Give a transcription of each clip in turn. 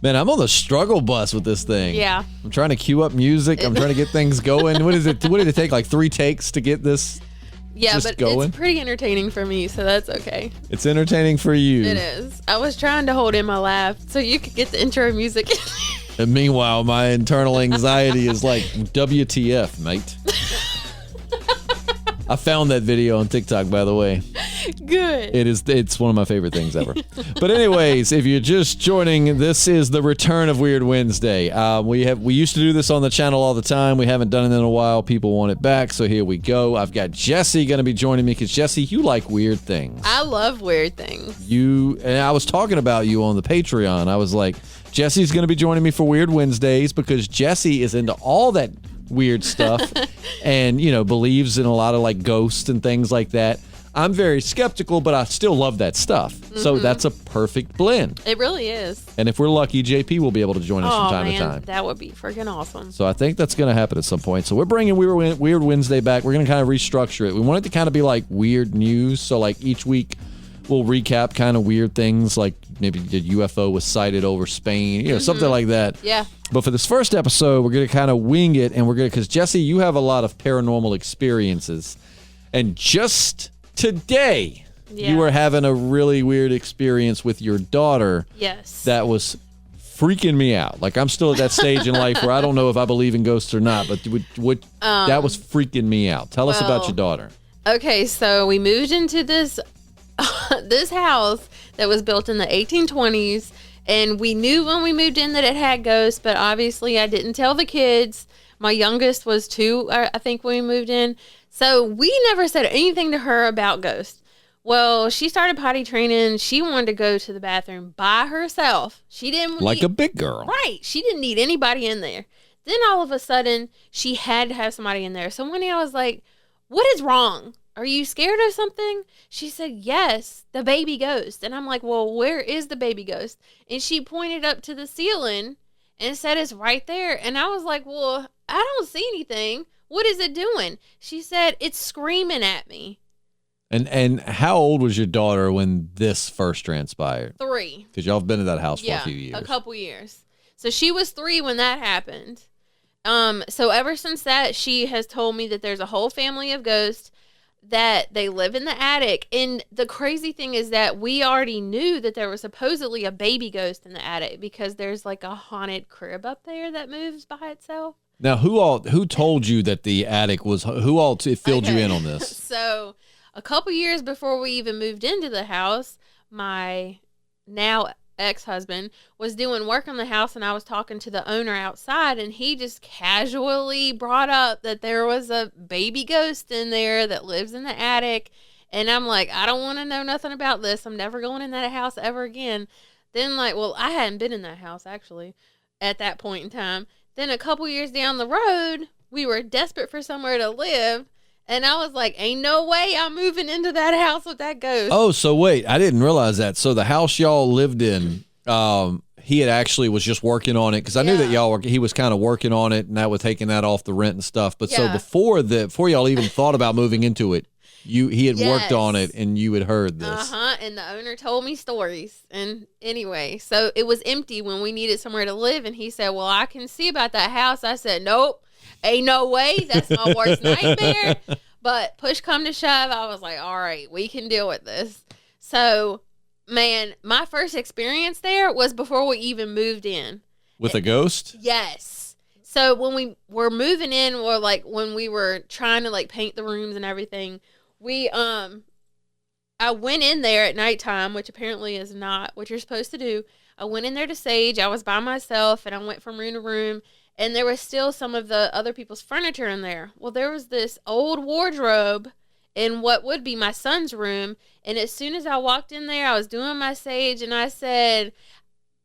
Man, I'm on the struggle bus with this thing. Yeah. I'm trying to cue up music. I'm trying to get things going. What did it take? Like 3 takes to get this just going? It's pretty entertaining for me, so that's okay. It's entertaining for you. It is. I was trying to hold in my laugh so you could get the intro music. And meanwhile, my internal anxiety is like, WTF, mate. I found that video on TikTok, by the way. Good. It's one of my favorite things ever. But anyways, if you're just joining, this is the return of Weird Wednesday. We used to do this on the channel all the time. We haven't done it in a while. People want it back, so here we go. I've got Jessi going to be joining me because Jessi, you like weird things. I love weird things. And I was talking about you on the Patreon. I was like, Jessi's going to be joining me for Weird Wednesdays because Jessi is into all that weird stuff and, believes in a lot of like ghosts and things like that. I'm very skeptical, but I still love that stuff. Mm-hmm. So that's a perfect blend. It really is. And if we're lucky, JP will be able to join us from time to time. That would be freaking awesome. So I think that's going to happen at some point. So we're bringing Weird Wednesday back. We're going to kind of restructure it. We want it to kind of be like weird news. So like each week we'll recap kind of weird things, like maybe the UFO was sighted over Spain, something like that. Yeah. But for this first episode, we're going to kind of wing it, and because Jessi, you have a lot of paranormal experiences. And just today, you were having a really weird experience with your daughter. Yes. That was freaking me out. Like, I'm still at that stage in life where I don't know if I believe in ghosts or not, but that was freaking me out. Tell us about your daughter. Okay, so we moved into this house that was built in the 1820s, and we knew when we moved in that it had ghosts, but obviously I didn't tell the kids. My youngest was 2, I think, when we moved in. So we never said anything to her about ghosts. Well, she started potty training. She wanted to go to the bathroom by herself. She didn't like a big girl. Right. She didn't need anybody in there. Then all of a sudden, she had to have somebody in there. So one day I was like, what is wrong? Are you scared of something? She said, yes, the baby ghost. And I'm like, well, where is the baby ghost? And she pointed up to the ceiling and said it's right there. And I was like, well, I don't see anything. What is it doing? She said, it's screaming at me. And how old was your daughter when this first transpired? 3. Because y'all have been in that house for a few years. A couple years. So she was 3 when that happened. So ever since that, she has told me that there's a whole family of ghosts, that they live in the attic. And the crazy thing is that we already knew that there was supposedly a baby ghost in the attic because there's like a haunted crib up there that moves by itself. Now, who told you that the attic was, who all filled you in on this? So a couple years before we even moved into the house, my now ex-husband was doing work on the house, and I was talking to the owner outside, and he just casually brought up that there was a baby ghost in there that lives in the attic. And I'm like, I don't want to know nothing about this. I'm never going in that house ever again. Then I hadn't been in that house actually at that point in time. Then a couple years down the road, we were desperate for somewhere to live. And I was like, ain't no way I'm moving into that house with that ghost. Oh, so wait, I didn't realize that. So the house y'all lived in, he had actually was just working on it, because I knew that he was kind of working on it, and that was taking that off the rent and stuff. But so before y'all even thought about moving into it, he had worked on it, and you had heard this. And the owner told me stories. And anyway, so it was empty when we needed somewhere to live, and he said, well, I can see about that house. I said, nope. Ain't no way. That's my worst nightmare. But push come to shove, I was like, all right, we can deal with this. So, man, my first experience there was before we even moved in. With a ghost? Yes. So when we were moving in, or like when we were trying to like paint the rooms and everything, I went in there at nighttime, which apparently is not what you're supposed to do. I went in there to sage. I was by myself, and I went from room to room. And there was still some of the other people's furniture in there. Well, there was this old wardrobe in what would be my son's room. And as soon as I walked in there, I was doing my sage, and I said,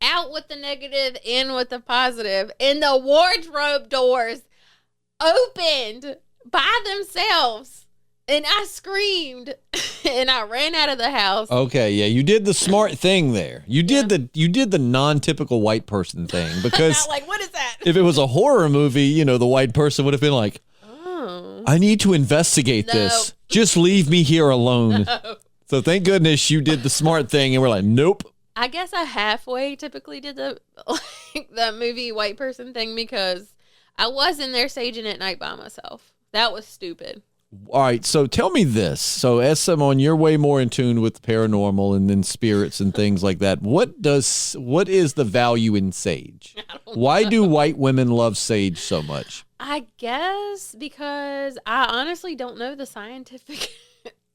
out with the negative, in with the positive. And the wardrobe doors opened by themselves. And I screamed, and I ran out of the house. Okay, yeah, you did the smart thing there. You did the non-typical white person thing, because like, what is that? If it was a horror movie, the white person would have been like, "Oh, I need to investigate this. Just leave me here alone." No. So thank goodness you did the smart thing, and we're like, "Nope, I guess I halfway typically did the the movie white person thing because I was in there saging at night by myself. That was stupid. All right, so tell me this. So as someone, you're way more in tune with paranormal and then spirits and things like that. What is the value in sage? Why do white women love sage so much? I guess because I honestly don't know the scientific,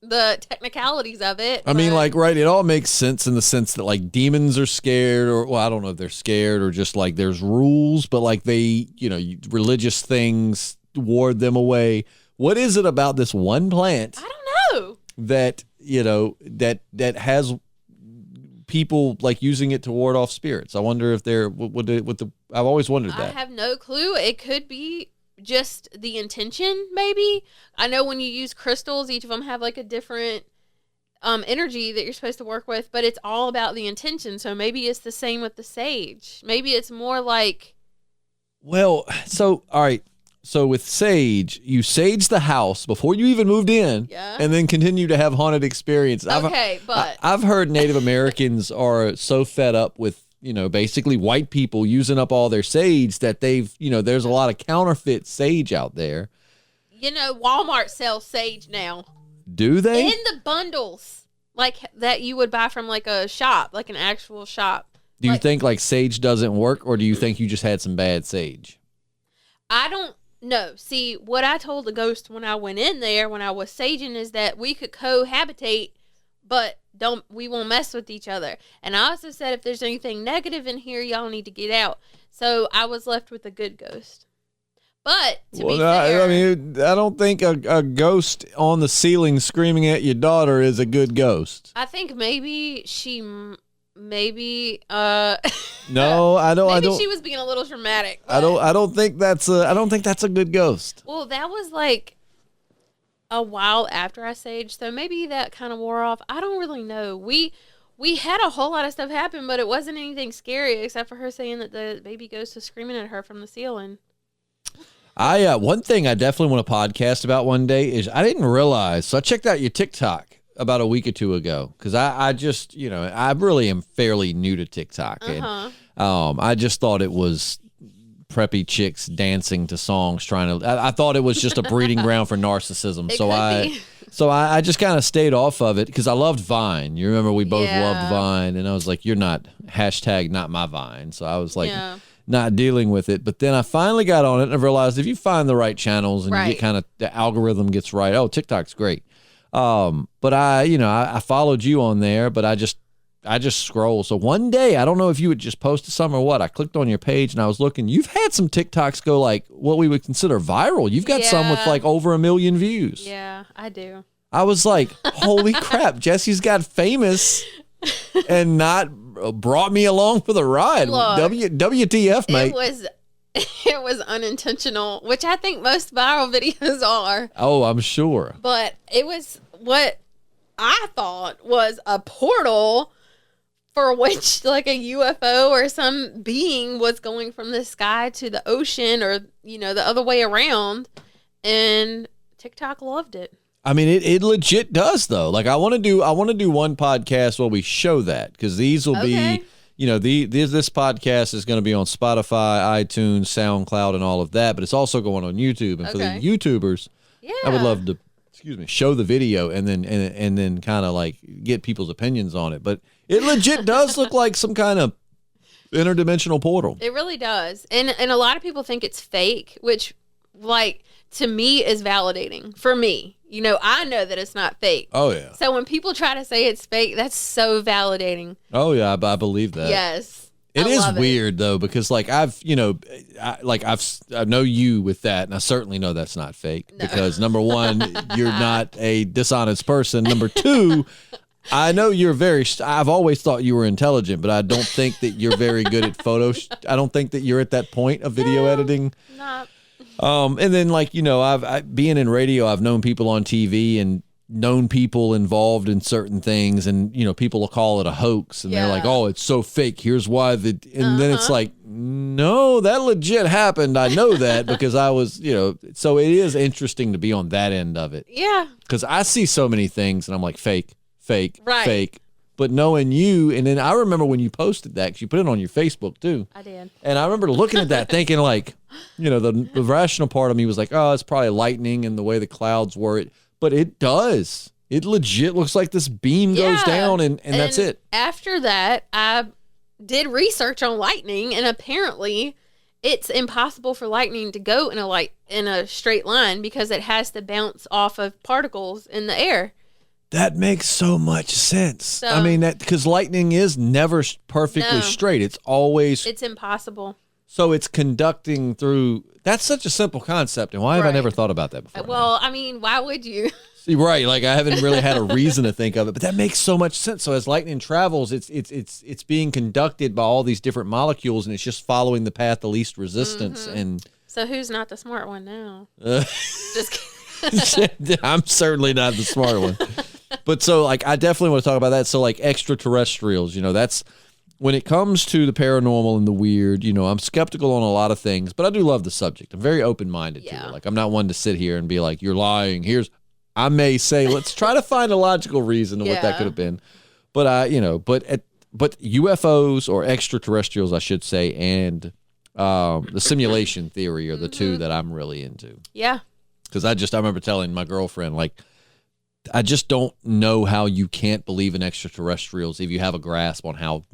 the technicalities of it. I mean, like, right, it all makes sense in the sense that, like, demons are scared, or, well, I don't know if they're scared or just, like, there's rules, but, like, they, religious things ward them away. What is it about this one plant? I don't know. That, that has people, like, using it to ward off spirits. I wonder if they're, I've always wondered that. I have no clue. It could be just the intention, maybe. I know when you use crystals, each of them have, like, a different energy that you're supposed to work with, but it's all about the intention. So maybe it's the same with the sage. Maybe it's more like... Well, so, all right. So with sage, you sage the house before you even moved in, and then continue to have haunted experiences. Okay, but I've heard Native Americans are so fed up with, basically white people using up all their sage that they've, there's a lot of counterfeit sage out there. Walmart sells sage now. Do they? In the bundles, like that you would buy from like a shop, like an actual shop. Do you think like sage doesn't work, or do you think you just had some bad sage? I don't. No, see, what I told the ghost when I went in there, when I was saging, is that we could cohabitate, but we won't mess with each other. And I also said if there's anything negative in here, y'all need to get out. So I was left with a good ghost. But to be fair, I mean, I don't think a ghost on the ceiling screaming at your daughter is a good ghost. I think maybe No, I don't. Maybe she was being a little dramatic. I don't think that's a good ghost. Well, that was like a while after I saged, so maybe that kind of wore off. I don't really know. We had a whole lot of stuff happen, but it wasn't anything scary except for her saying that the baby ghost was screaming at her from the ceiling. One thing I definitely want to podcast about one day is I didn't realize. So I checked out your TikTok about a week or two ago, because I just, I really am fairly new to TikTok. And I just thought it was preppy chicks dancing to songs trying to, I thought it was just a breeding ground for narcissism. So I just kind of stayed off of it because I loved Vine. You remember we both loved Vine, and I was like, you're not, not my Vine. So I was like, not dealing with it. But then I finally got on it and I realized if you find the right channels and you get kind of, the algorithm gets right. Oh, TikTok's great. But I followed you on there, but I just scroll. So one day, I don't know if you would just post some or what. I clicked on your page and I was looking. You've had some TikToks go like what we would consider viral. You've got some with like over 1 million views. Yeah, I do. I was like, holy crap, Jessi's got famous and not brought me along for the ride. Look, WTF, mate. It was unintentional, which I think most viral videos are. Oh, I'm sure. But it was what I thought was a portal for which like a UFO or some being was going from the sky to the ocean, or, the other way around. And TikTok loved it. I mean, it legit does, though. Like, I want to do one podcast where we show that, because these will be... this podcast is going to be on Spotify, iTunes, SoundCloud, and all of that, but it's also going on YouTube. And for the YouTubers, I would love to, show the video and then kind of like get people's opinions on it. But it legit does look like some kind of interdimensional portal. It really does, and a lot of people think it's fake, which, like, to me is validating. For me, I know that it's not fake. Oh yeah. So when people try to say it's fake, that's so validating. Oh yeah, I believe that. Yes. It is weird though, because like I know you with that, and I certainly know that's not fake. No. Because number one, you're not a dishonest person. Number two, I know I've always thought you were intelligent, but I don't think that you're very good at photos. I don't think that you're at that point of video editing. Not. And then like, I've being in radio, I've known people on TV and known people involved in certain things, and people will call it a hoax, and they're like, oh, it's so fake, here's why then it's like, no, that legit happened. I know that because I was, so it is interesting to be on that end of it. Yeah. Because I see so many things and I'm like, fake, right. fake, But knowing you, and then I remember when you posted that, 'cause you put it on your Facebook too. I did. And I remember looking at that thinking like, the rational part of me was like, oh, it's probably lightning and the way the clouds were. But it does. It legit looks like this beam goes down and that's it. After that, I did research on lightning, and apparently it's impossible for lightning to go in a straight line because it has to bounce off of particles in the air. That makes so much sense. So, I mean, that because lightning is never perfectly straight. It's impossible. So it's conducting through. That's such a simple concept, and why have I never thought about that before? Well, I mean, why would you? See, right? Like I haven't really had a reason to think of it, but that makes so much sense. So as lightning travels, it's being conducted by all these different molecules, and it's just following the path of least resistance. And so, who's not the smart one now? Just kidding. I'm certainly not the smart one. But so, like, I definitely want to talk about that. So, like, extraterrestrials, that's when it comes to the paranormal and the weird, I'm skeptical on a lot of things, but I do love the subject. I'm very open-minded to it. Like, I'm not one to sit here and be like, you're lying. I may say, let's try to find a logical reason to what that could have been. But, but UFOs or extraterrestrials, I should say, and the simulation theory are the two that I'm really into. Yeah. Because I remember telling my girlfriend, like, I just don't know how you can't believe in extraterrestrials if you have a grasp on how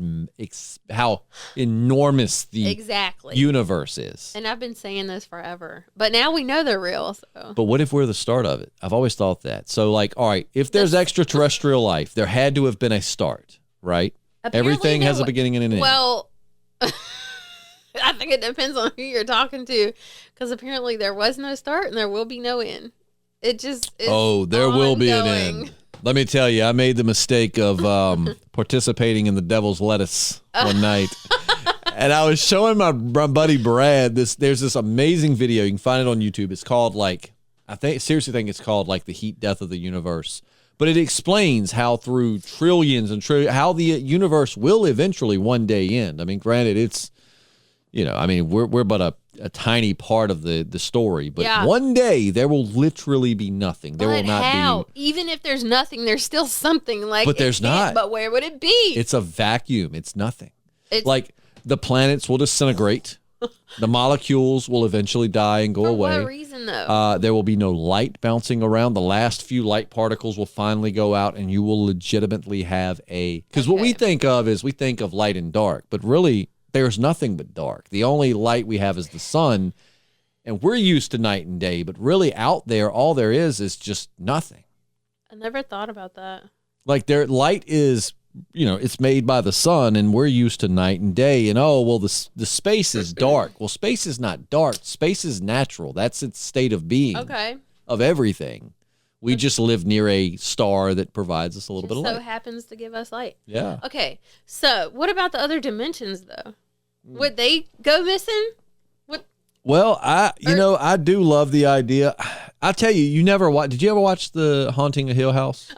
enormous the universe is. And I've been saying this forever, but now we know they're real. So. But what if we're the start of it? I've always thought that. So, like, all right, if there's extraterrestrial life, there had to have been a start, right? Everything has a beginning and an end. Well, I think it depends on who you're talking to, because apparently there was no start and there will be no end. It just is there will be an end. Let me tell you, I made the mistake of participating in the devil's lettuce one night. And I was showing my buddy Brad there's this amazing video. You can find it on YouTube. It's called seriously think it's called like the heat death of the universe. But it explains how through trillions and how the universe will eventually one day end. I mean, granted, it's we're but a tiny part of the story, but one day there will literally be nothing. There will not be. Even if there's nothing, there's still something. But there's not. But where would it be? It's a vacuum. It's nothing. It's like the planets will disintegrate. The molecules will eventually die and go away. For what reason, though? There will be no light bouncing around. The last few light particles will finally go out, and you will legitimately have because what we think of light and dark, but really there's nothing but dark. The only light we have is the sun, and we're used to night and day, but really out there, all there is just nothing. I never thought about that. Like light is, it's made by the sun, and we're used to night and day, and the space is dark. Well, space is not dark. Space is natural. That's its state of being. Okay. Of everything. We just live near a star that provides us a little bit of light. So happens to give us light. Yeah. Okay. So what about the other dimensions, though? Would they go missing? Well, I do love the idea. I tell you, did you ever watch The Haunting of Hill House?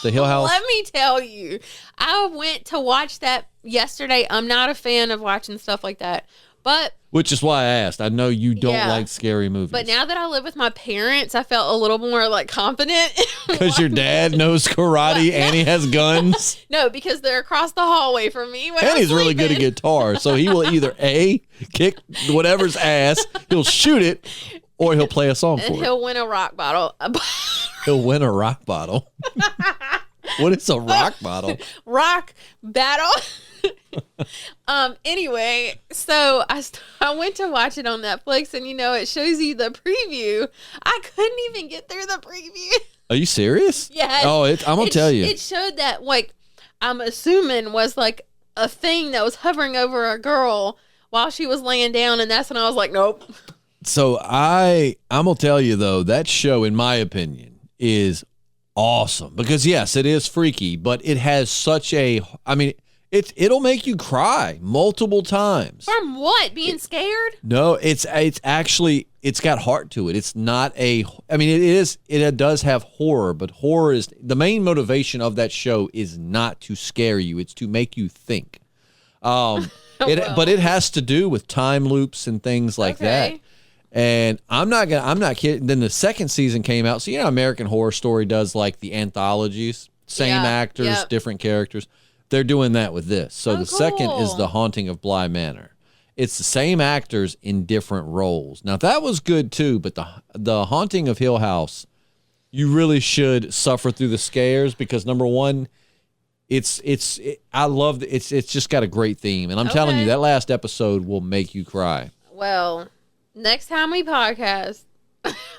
The Hill House? Let me tell you, I went to watch that yesterday. I'm not a fan of watching stuff like that, but which is why I asked. I know you don't like scary movies. But now that I live with my parents, I felt a little more like confident. Because your dad knows karate and he has guns? No, because they're across the hallway from me. And he's really good at guitar. So he will either kick whatever's ass, he'll shoot it, or he'll play a song for it. He'll win a rock bottle. He'll win a rock bottle. What is a rock bottle? Rock battle. Anyway, so I went to watch it on Netflix, and it shows you the preview. I couldn't even get through the preview. Are you serious? Yeah. Oh, I'm gonna tell you. It showed that, like, I'm assuming was like a thing that was hovering over a girl while she was laying down, and that's when I was like, nope. So I'm gonna tell you though, that show, in my opinion, is awesome because yes, it is freaky, but it has such it'll make you cry multiple times. From what? Being scared? No, it's got heart to it. It's not it does have horror, but horror is the main motivation of that show is not to scare you. It's to make you think. But it has to do with time loops and things like that. And I'm not kidding. Then the second season came out. So American Horror Story does like the anthologies. same actors, different characters. They're doing that with this. So the second is The Haunting of Bly Manor. It's the same actors in different roles. Now that was good too, but the Haunting of Hill House, you really should suffer through the scares because number one, I love it's just got a great theme, and I'm telling you that last episode will make you cry. Well, next time we podcast,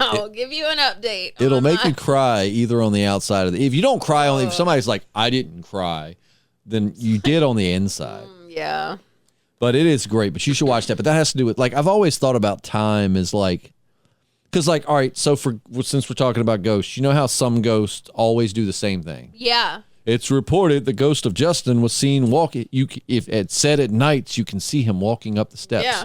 I'll give you an update. It'll make you cry either on the outside of if you don't cry only if somebody's like I didn't cry, then you did on the inside. Yeah. But it is great, but you should watch that. But that has to do with, like, I've always thought about time as, like, because, like, all right, so since we're talking about ghosts, you know how some ghosts always do the same thing? Yeah. It's reported the ghost of Justin was seen walking. If it said at nights, you can see him walking up the steps. Yeah.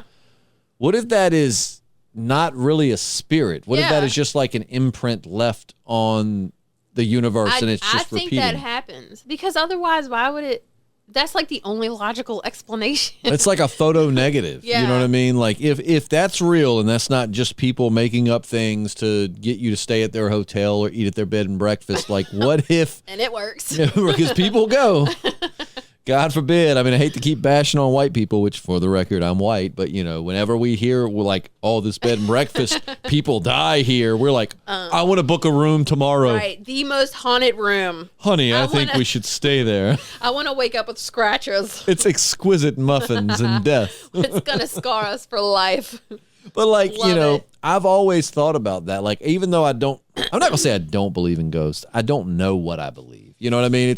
What if that is not really a spirit? What if that is just like an imprint left on the universe and it's just repeating? I think that happens because otherwise, why would it? That's like the only logical explanation. It's like a photo negative. You know what I mean? Like if that's real and that's not just people making up things to get you to stay at their hotel or eat at their bed and breakfast, like what if... And it works. Because people go. God forbid. I mean, I hate to keep bashing on white people, which for the record, I'm white. But, you know, whenever we hear, we're like, oh, this bed and breakfast, people die here. We're like, I want to book a room tomorrow. Right. The most haunted room. Honey, I think we should stay there. I want to wake up with scratches. It's exquisite muffins and death. It's going to scar us for life. But like, you know, I've always thought about that. Like, even though I'm not going to say I don't believe in ghosts. I don't know what I believe. You know what I mean?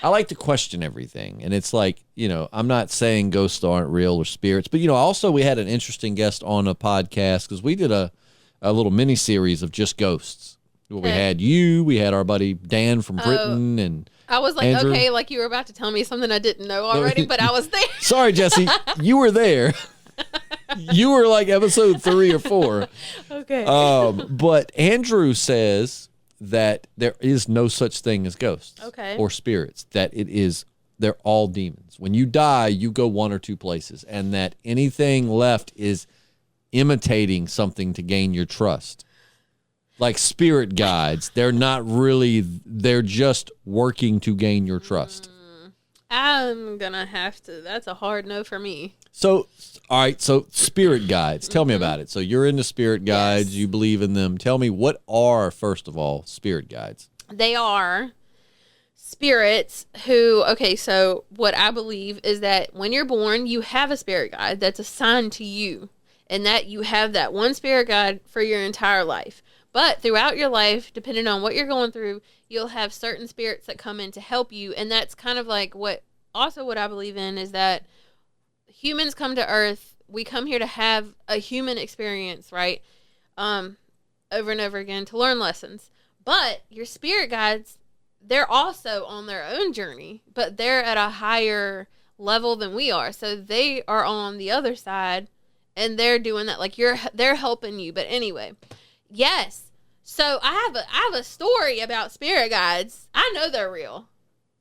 I like to question everything. And it's like, you know, I'm not saying ghosts aren't real or spirits. But, you know, also we had an interesting guest on a podcast because we did a little mini series of just ghosts. We had we had our buddy Dan from Britain. And I was like, Andrew. okay, like you were about to tell me something I didn't know already, but I was there. Sorry, Jessi. You were there. You were like episode 3 or 4. Okay. But Andrew says that there is no such thing as ghosts or spirits, that they're all demons. When you die, you go one or two places, and that anything left is imitating something to gain your trust. Like spirit guides, they're just working to gain your trust. I'm gonna have to, that's a hard no for me. So, all right, so spirit guides. Tell me about it. So you're into spirit guides. You believe in them. Tell me, what are, first of all, spirit guides? They are spirits who, so what I believe is that when you're born, you have a spirit guide that's assigned to you, and that you have that one spirit guide for your entire life. But throughout your life, depending on what you're going through, you'll have certain spirits that come in to help you, and that's kind of like what I believe in is that humans come to Earth. We come here to have a human experience, right? Over and over again to learn lessons. But your spirit guides, they're also on their own journey, but they're at a higher level than we are. So they are on the other side, and they're doing that. Like they're helping you. But anyway, yes. So I have a story about spirit guides. I know they're real.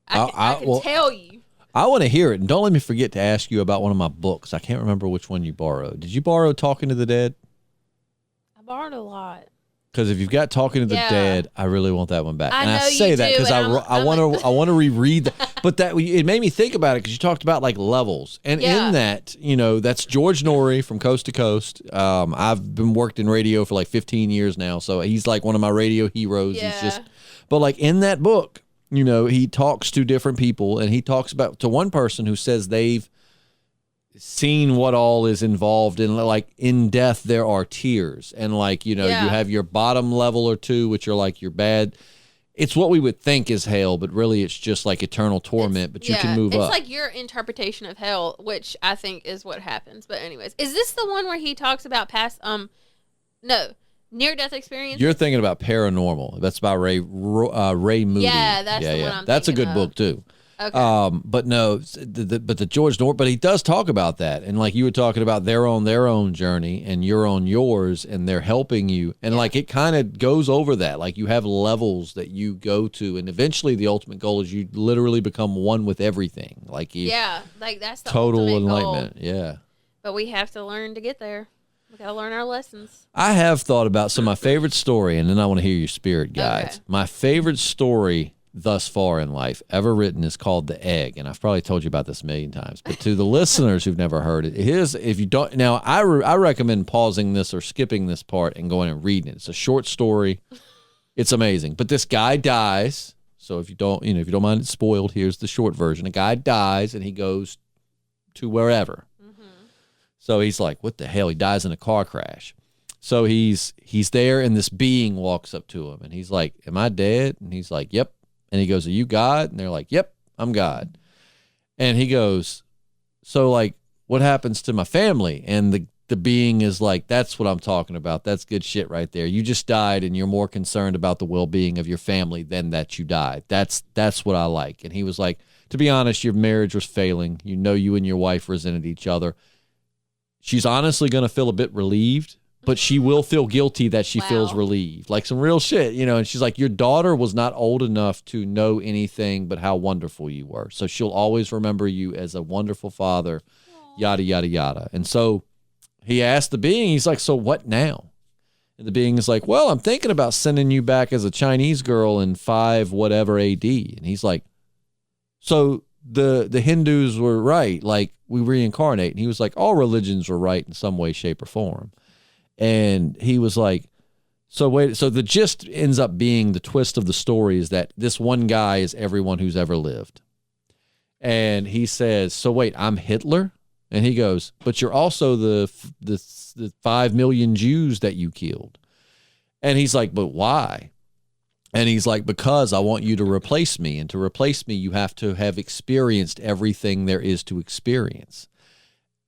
I can tell you. I want to hear it. And don't let me forget to ask you about one of my books. I can't remember which one you borrowed. Did you borrow Talking to the Dead? I borrowed a lot. Because if you've got Talking to the Dead, I really want that one back. I I say that because I want to reread that. But it made me think about it because you talked about like levels. And in that, you know, that's George Norrie from Coast to Coast. I've been worked in radio for like 15 years now. So he's like one of my radio heroes. Yeah. But like in that book, you know, he talks to different people, and he talks about to one person who says they've seen what all is involved in, like in death there are tears, and like, you know, you have your bottom level or two, which are like your bad. It's what we would think is hell, but really it's just like eternal torment. But you can move up. It's like your interpretation of hell, which I think is what happens. But anyways, is this the one where he talks about past? No. Near-death experience. You're thinking about Paranormal. That's by Ray Moody. Yeah, that's the one I'm That's a good of. book too. Okay. But no, but the George Norrie, but he does talk about that, and like you were talking about, they're on their own journey, and you're on yours, and they're helping you, and like it kind of goes over that. Like you have levels that you go to, and eventually the ultimate goal is you literally become one with everything. Like like that's the total enlightenment. Goal. Yeah. But we have to learn to get there. We gotta learn our lessons. I have thought about my favorite story, and then I want to hear your spirit guides. Okay. My favorite story thus far in life ever written is called The Egg, and I've probably told you about this a million times. But to the listeners who've never heard it, if you don't now, I recommend pausing this or skipping this part and going and reading it. It's a short story. It's amazing. But this guy dies. So if you don't mind it spoiled, here's the short version. A guy dies and he goes to wherever. So he's like, what the hell? He dies in a car crash. So he's there, and this being walks up to him, and he's like, am I dead? And he's like, yep. And he goes, are you God? And they're like, yep, I'm God. And he goes, so like, what happens to my family? And the being is like, that's what I'm talking about. That's good shit right there. You just died, and you're more concerned about the well-being of your family than that you died. That's what I like. And he was like, to be honest, your marriage was failing. You and your wife resented each other. She's honestly going to feel a bit relieved, but she will feel guilty that she feels relieved. Like some real shit, And she's like, your daughter was not old enough to know anything but how wonderful you were. So she'll always remember you as a wonderful father, yada, yada, yada. And so he asked the being, he's like, so what now? And the being is like, well, I'm thinking about sending you back as a Chinese girl in 5 whatever AD. And he's like, so the Hindus were right, like we reincarnate. And he was like, all religions were right in some way, shape, or form. And he was like, so the gist ends up being, the twist of the story is that this one guy is everyone who's ever lived. And he says, so wait, I'm Hitler? And he goes, but you're also the 5 million Jews that you killed. And he's like, but why? And he's like, because I want you to replace me. And to replace me, you have to have experienced everything there is to experience.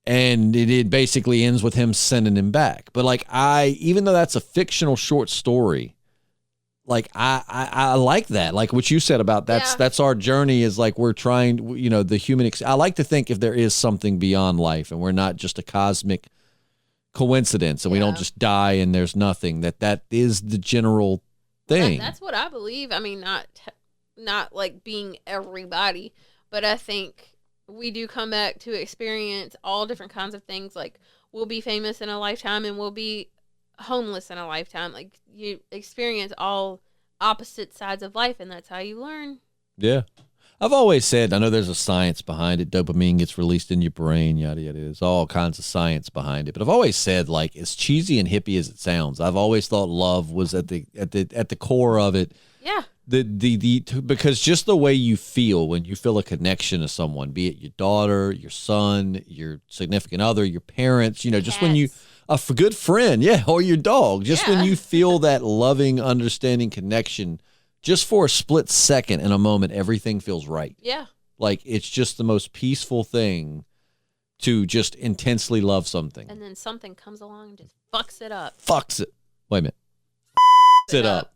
And it basically ends with him sending him back. But like even though that's a fictional short story, like I like that. Like what you said about that's our journey, is like we're trying, the human. I like to think if there is something beyond life and we're not just a cosmic coincidence and we don't just die and there's nothing, that is the general thing. That's what I believe. I mean, not like being everybody, but I think we do come back to experience all different kinds of things. Like we'll be famous in a lifetime and we'll be homeless in a lifetime. Like you experience all opposite sides of life, and that's how you learn. Yeah. I've always said, I know there's a science behind it. Dopamine gets released in your brain, yada, yada. There's all kinds of science behind it. But I've always said, like, as cheesy and hippie as it sounds, I've always thought love was at the core of it. Yeah. Because just the way you feel when you feel a connection to someone, be it your daughter, your son, your significant other, your parents, just when you, a good friend, or your dog, just when you feel that loving, understanding connection, just for a split second in a moment, everything feels right. Yeah. Like it's just the most peaceful thing to just intensely love something. And then something comes along and just fucks it up. Fucks it. Wait a minute. Fucks it up.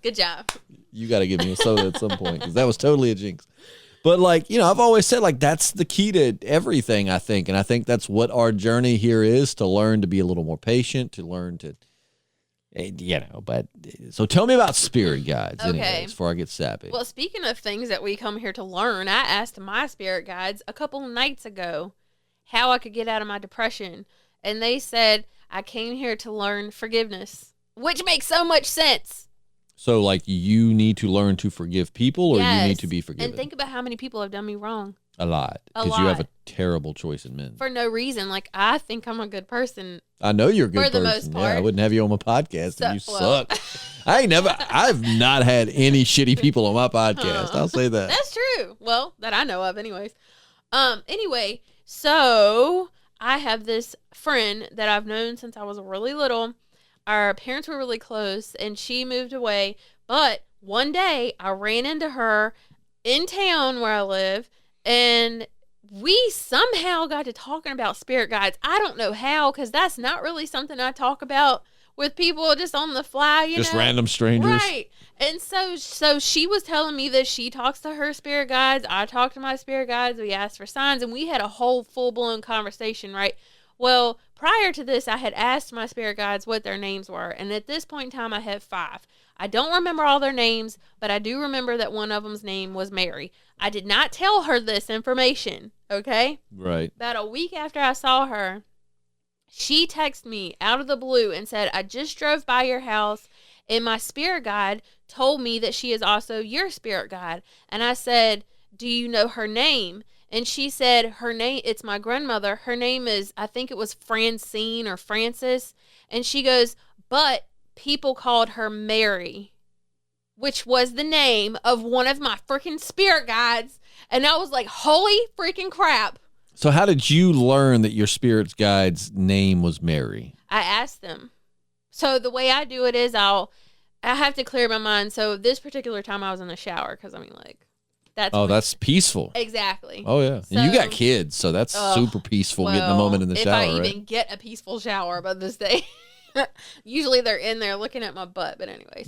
Good job. You got to give me a soda at some point, because that was totally a jinx. But like, I've always said, like, that's the key to everything, I think. And I think that's what our journey here is, to learn to be a little more patient, to learn to, but so tell me about spirit guides anyways, before I get sappy. Well, speaking of things that we come here to learn, I asked my spirit guides a couple of nights ago how I could get out of my depression. And they said, I came here to learn forgiveness, which makes so much sense. So, like, you need to learn to forgive people, or you need to be forgiven? And think about how many people have done me wrong. A lot. Because you have a terrible choice in men. For no reason. Like, I think I'm a good person. I know you're a good person. For the most part. Yeah, I wouldn't have you on my podcast if you suck. I've not had any shitty people on my podcast. I'll say that. That's true. Well, that I know of anyways. Anyway, so I have this friend that I've known since I was really little. Our parents were really close, and she moved away. But one day, I ran into her in town where I live, and we somehow got to talking about spirit guides. I don't know how, because that's not really something I talk about with people just on the fly, you know. Just random strangers. Right. And so she was telling me that she talks to her spirit guides. I talked to my spirit guides. We asked for signs, and we had a whole full-blown conversation, right? Well, prior to this, I had asked my spirit guides what their names were. And at this point in time, I have 5. I don't remember all their names, but I do remember that one of them's name was Mary. I did not tell her this information, okay? Right. About a week after I saw her, She texted me out of the blue and said, I just drove by your house and my spirit guide told me that she is also your spirit guide. And I said, do you know her name? And she said, her name, it's my grandmother. Her name is, I think it was Francine or Francis. And she goes, but people called her Mary, which was the name of one of my freaking spirit guides. And I was like, holy freaking crap. So how did you learn that your spirit guide's name was Mary? I asked them. So the way I do it is I have to clear my mind. So this particular time I was in the shower because, I mean, like, that's peaceful. Exactly. Oh, yeah. So, and you got kids, so that's super peaceful, getting a moment in the shower, if I even get a peaceful shower by this day. Usually they're in there looking at my butt, but anyways.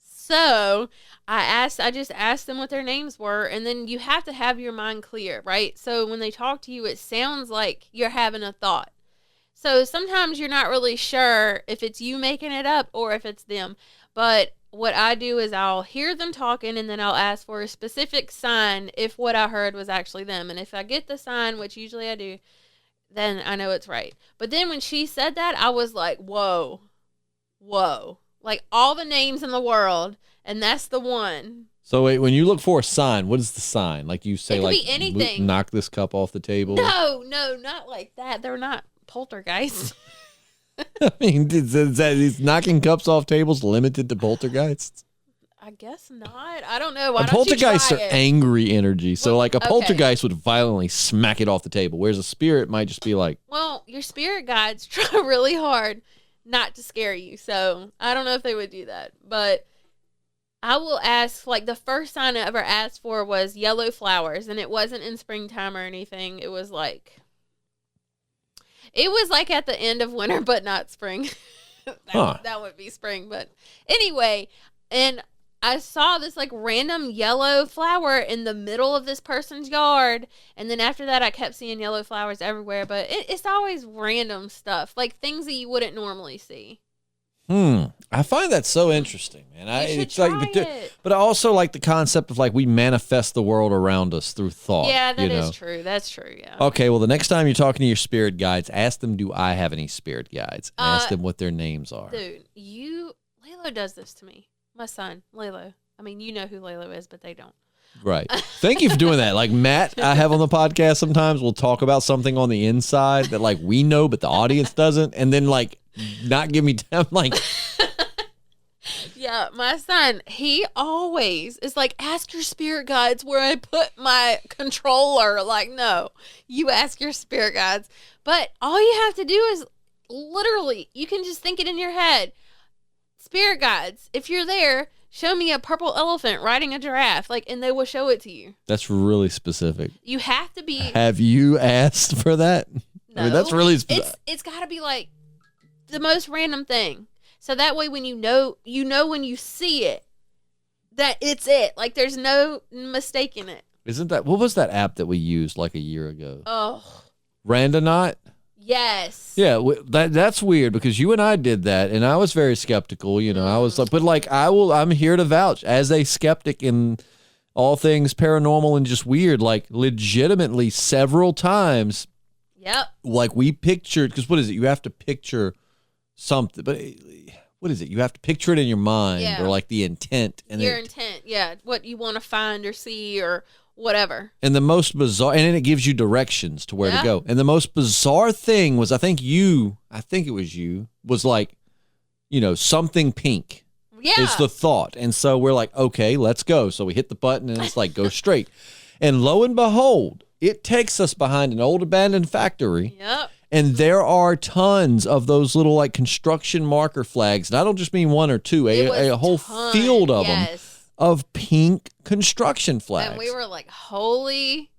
So I just asked them what their names were, and then you have to have your mind clear, right? So when they talk to you, it sounds like you're having a thought. So sometimes you're not really sure if it's you making it up or if it's them. But what I do is I'll hear them talking, and then I'll ask for a specific sign if what I heard was actually them. And if I get the sign, which usually I do, then I know it's right. But then when she said that, I was like, whoa. Like all the names in the world, and that's the one. So wait, when you look for a sign, what is the sign? Like you say, it could like, be anything. Knock this cup off the table? No, not like that. They're not poltergeists. I mean, is knocking cups off tables limited to poltergeists? I guess not. I don't know. Why A poltergeist are angry energy. So, like, a poltergeist would violently smack it off the table, whereas a spirit might just be like... Well, your spirit guides try really hard not to scare you. So, I don't know if they would do that. But I will ask, like, the first sign I ever asked for was yellow flowers. And it wasn't in springtime or anything. It was like at the end of winter, but not spring. That would be spring. But anyway, and I saw this like random yellow flower in the middle of this person's yard. And then after that, I kept seeing yellow flowers everywhere. But it's always random stuff, like things that you wouldn't normally see. I find that so interesting, man. It's like, but I also like the concept of like we manifest the world around us through thought. Yeah, that is true. That's true. Yeah. Okay, well, the next time you're talking to your spirit guides, ask them, do I have any spirit guides? Ask them what their names are. Dude, Lalo does this to me. My son, Lalo. I mean, you know who Lalo is, but they don't. Right. Thank you for doing that. Like Matt, I have on the podcast sometimes, we'll talk about something on the inside that like we know, but the audience doesn't. And then like not give me time. Like, yeah, my son, he always is like, ask your spirit guides where I put my controller. Like, no, you ask your spirit guides. But all you have to do is literally, you can just think it in your head. Spirit guides, if you're there, show me a purple elephant riding a giraffe, like, and they will show it to you. That's really specific. You have to be. Have you asked for that? No, I mean, that's really specific. It's got to be like the most random thing, so that way when you know when you see it that it's it. Like there's no mistaking it. Isn't that what was that app that we used like a year ago? Oh, Randonaut. Yes. Yeah, that's weird because you and I did that, and I was very skeptical. You know, I was like, but like I'm here to vouch as a skeptic in all things paranormal and just weird. Like legitimately, several times. Yep. Like we pictured, because what is it? You have to picture something, but what is it? You have to picture it in your mind or like the intent and your intent. Yeah, what you want to find or see or whatever. And the most bizarre, and then it gives you directions to where to go. And the most bizarre thing was, I think it was you, was like, you know, something pink. Yeah. Is the thought. And so we're like, okay, let's go. So we hit the button and it's like, go straight. And lo and behold, it takes us behind an old abandoned factory. Yep. And there are tons of those little like construction marker flags. And I don't just mean one or two, a whole field of them. Of pink construction flags. And we were like, holy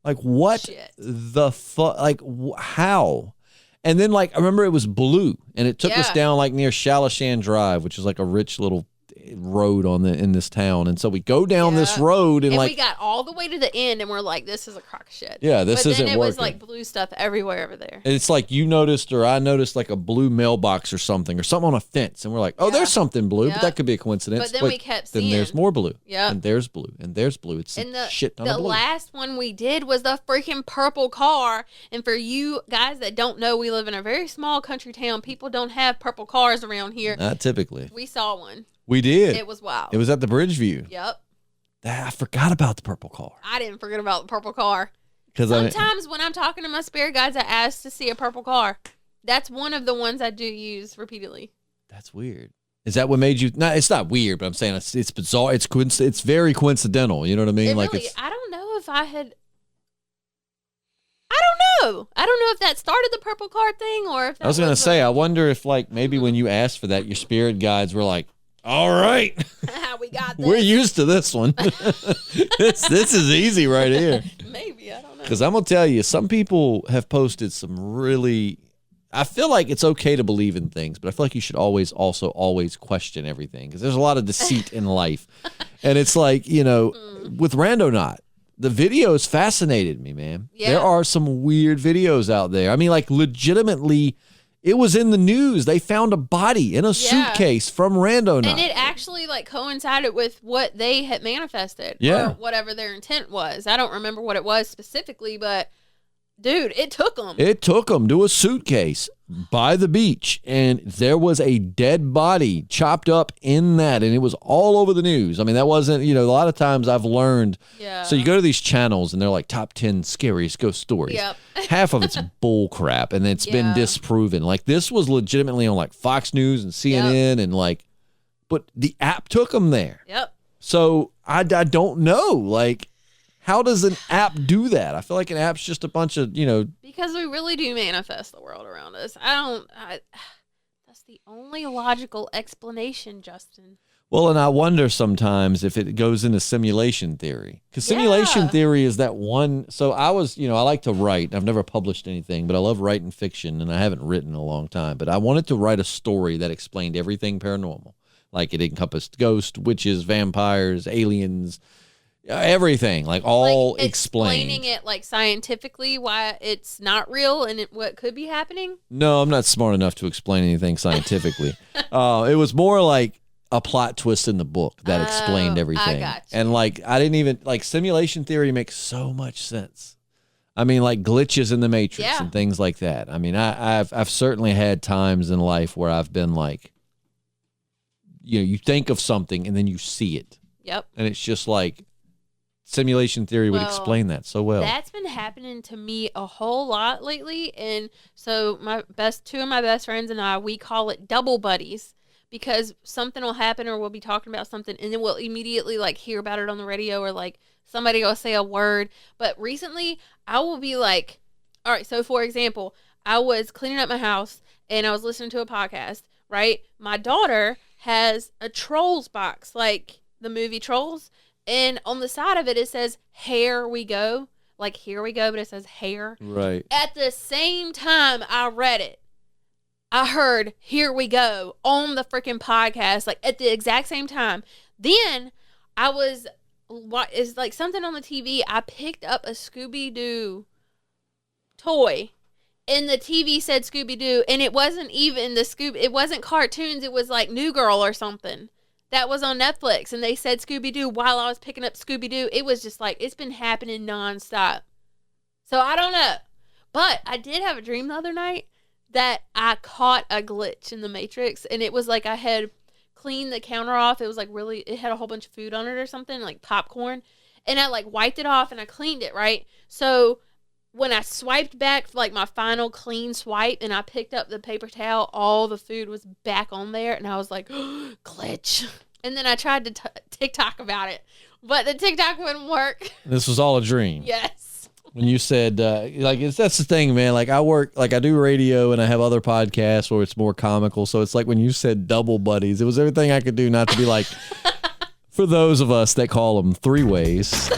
like what shit. The fuck, like how? And then like I remember it was blue and it took us down like near Shalashan Drive, which is like a rich little road in this town, and so we go down this road and we like got all the way to the end, and we're like, this is a crock of shit. Yeah, this isn't working. It was working. like blue stuff everywhere over there. It's like you noticed, or I noticed, like a blue mailbox or something on a fence, and we're like, oh, there's something blue, but that could be a coincidence. But then we kept seeing. Then there's more blue. Yeah. And there's blue, and there's blue. It's shit ton of blue. The last one we did was the freaking purple car, and for you guys that don't know, we live in a very small country town. People don't have purple cars around here. Not typically. We saw one. We did. It was wild. It was at the Bridgeview. Yep. I forgot about the purple car. I didn't forget about the purple car. Because sometimes when I'm talking to my spirit guides, I ask to see a purple car. That's one of the ones I do use repeatedly. That's weird. Is that what made you? No, it's not weird, but I'm saying it's bizarre. It's very coincidental. You know what I mean? I don't know if I had. I don't know if that started the purple car thing or if that I was gonna say. I wonder if maybe when you asked for that, your spirit guides were like, "All right, we got this. We're used to this one. this is easy right here." Maybe, I don't know. Because I'm gonna tell you, some people have posted some really. I feel like it's okay to believe in things, but I feel like you should always question everything because there's a lot of deceit in life, and it's like with Randonaut. The videos fascinated me, man. Yeah. There are some weird videos out there. I mean, like legitimately, it was in the news. They found a body in a suitcase from Randonaut. And it actually coincided with what they had manifested. Yeah. Or whatever their intent was. I don't remember what it was specifically, but dude, it took them. It took them to a suitcase by the beach, and there was a dead body chopped up in that, and it was all over the news. I mean, that wasn't, a lot of times I've learned. Yeah. So you go to these channels, and they're like top 10 scariest ghost stories. Yep. Half of it's bull crap, and it's been disproven. Like, this was legitimately on, Fox News and CNN, and, but the app took them there. Yep. So I don't know, how does an app do that? I feel like an app's just a bunch of, Because we really do manifest the world around us. That's the only logical explanation, Justin. Well, and I wonder sometimes if it goes into simulation theory. Because simulation theory is that one. So I like to write. I've never published anything, but I love writing fiction, and I haven't written in a long time. But I wanted to write a story that explained everything paranormal. Like it encompassed ghosts, witches, vampires, aliens, everything, all explained. Explaining it scientifically why it's not real and what could be happening. No, I'm not smart enough to explain anything scientifically. It was more like a plot twist in the book that explained everything. I got you. And I didn't even simulation theory makes so much sense. I mean, glitches in the Matrix and things like that. I mean, I've certainly had times in life where I've been you think of something and then you see it. Yep. And it's just simulation theory would explain that so well. That's been happening to me a whole lot lately. And so two of my best friends and I, we call it double buddies because something will happen or we'll be talking about something and then we'll immediately hear about it on the radio or somebody will say a word. But recently I will be all right, so for example, I was cleaning up my house and I was listening to a podcast, right? My daughter has a Trolls box, the movie Trolls. And on the side of it, it says, "Here we go." Here we go, but it says hair. Right. At the same time I read it, I heard "Here we go" on the freaking podcast, at the exact same time. Then I was, it's something on the TV. I picked up a Scooby-Doo toy. And the TV said Scooby-Doo. And it wasn't even it wasn't cartoons. It was New Girl or something. That was on Netflix, and they said Scooby-Doo while I was picking up Scooby-Doo. It was just it's been happening nonstop. So I don't know. But I did have a dream the other night that I caught a glitch in the Matrix, and it was I had cleaned the counter off. It was really, it had a whole bunch of food on it or something, popcorn. And I wiped it off, and I cleaned it, right? So when I swiped back for my final clean swipe and I picked up the paper towel, all the food was back on there. And I was like, oh, glitch. And then I tried to TikTok about it, but the TikTok wouldn't work. This was all a dream. Yes. When you said, that's the thing, man. I work, I do radio and I have other podcasts where it's more comical. So it's when you said double buddies, it was everything I could do not to be for those of us that call them three ways.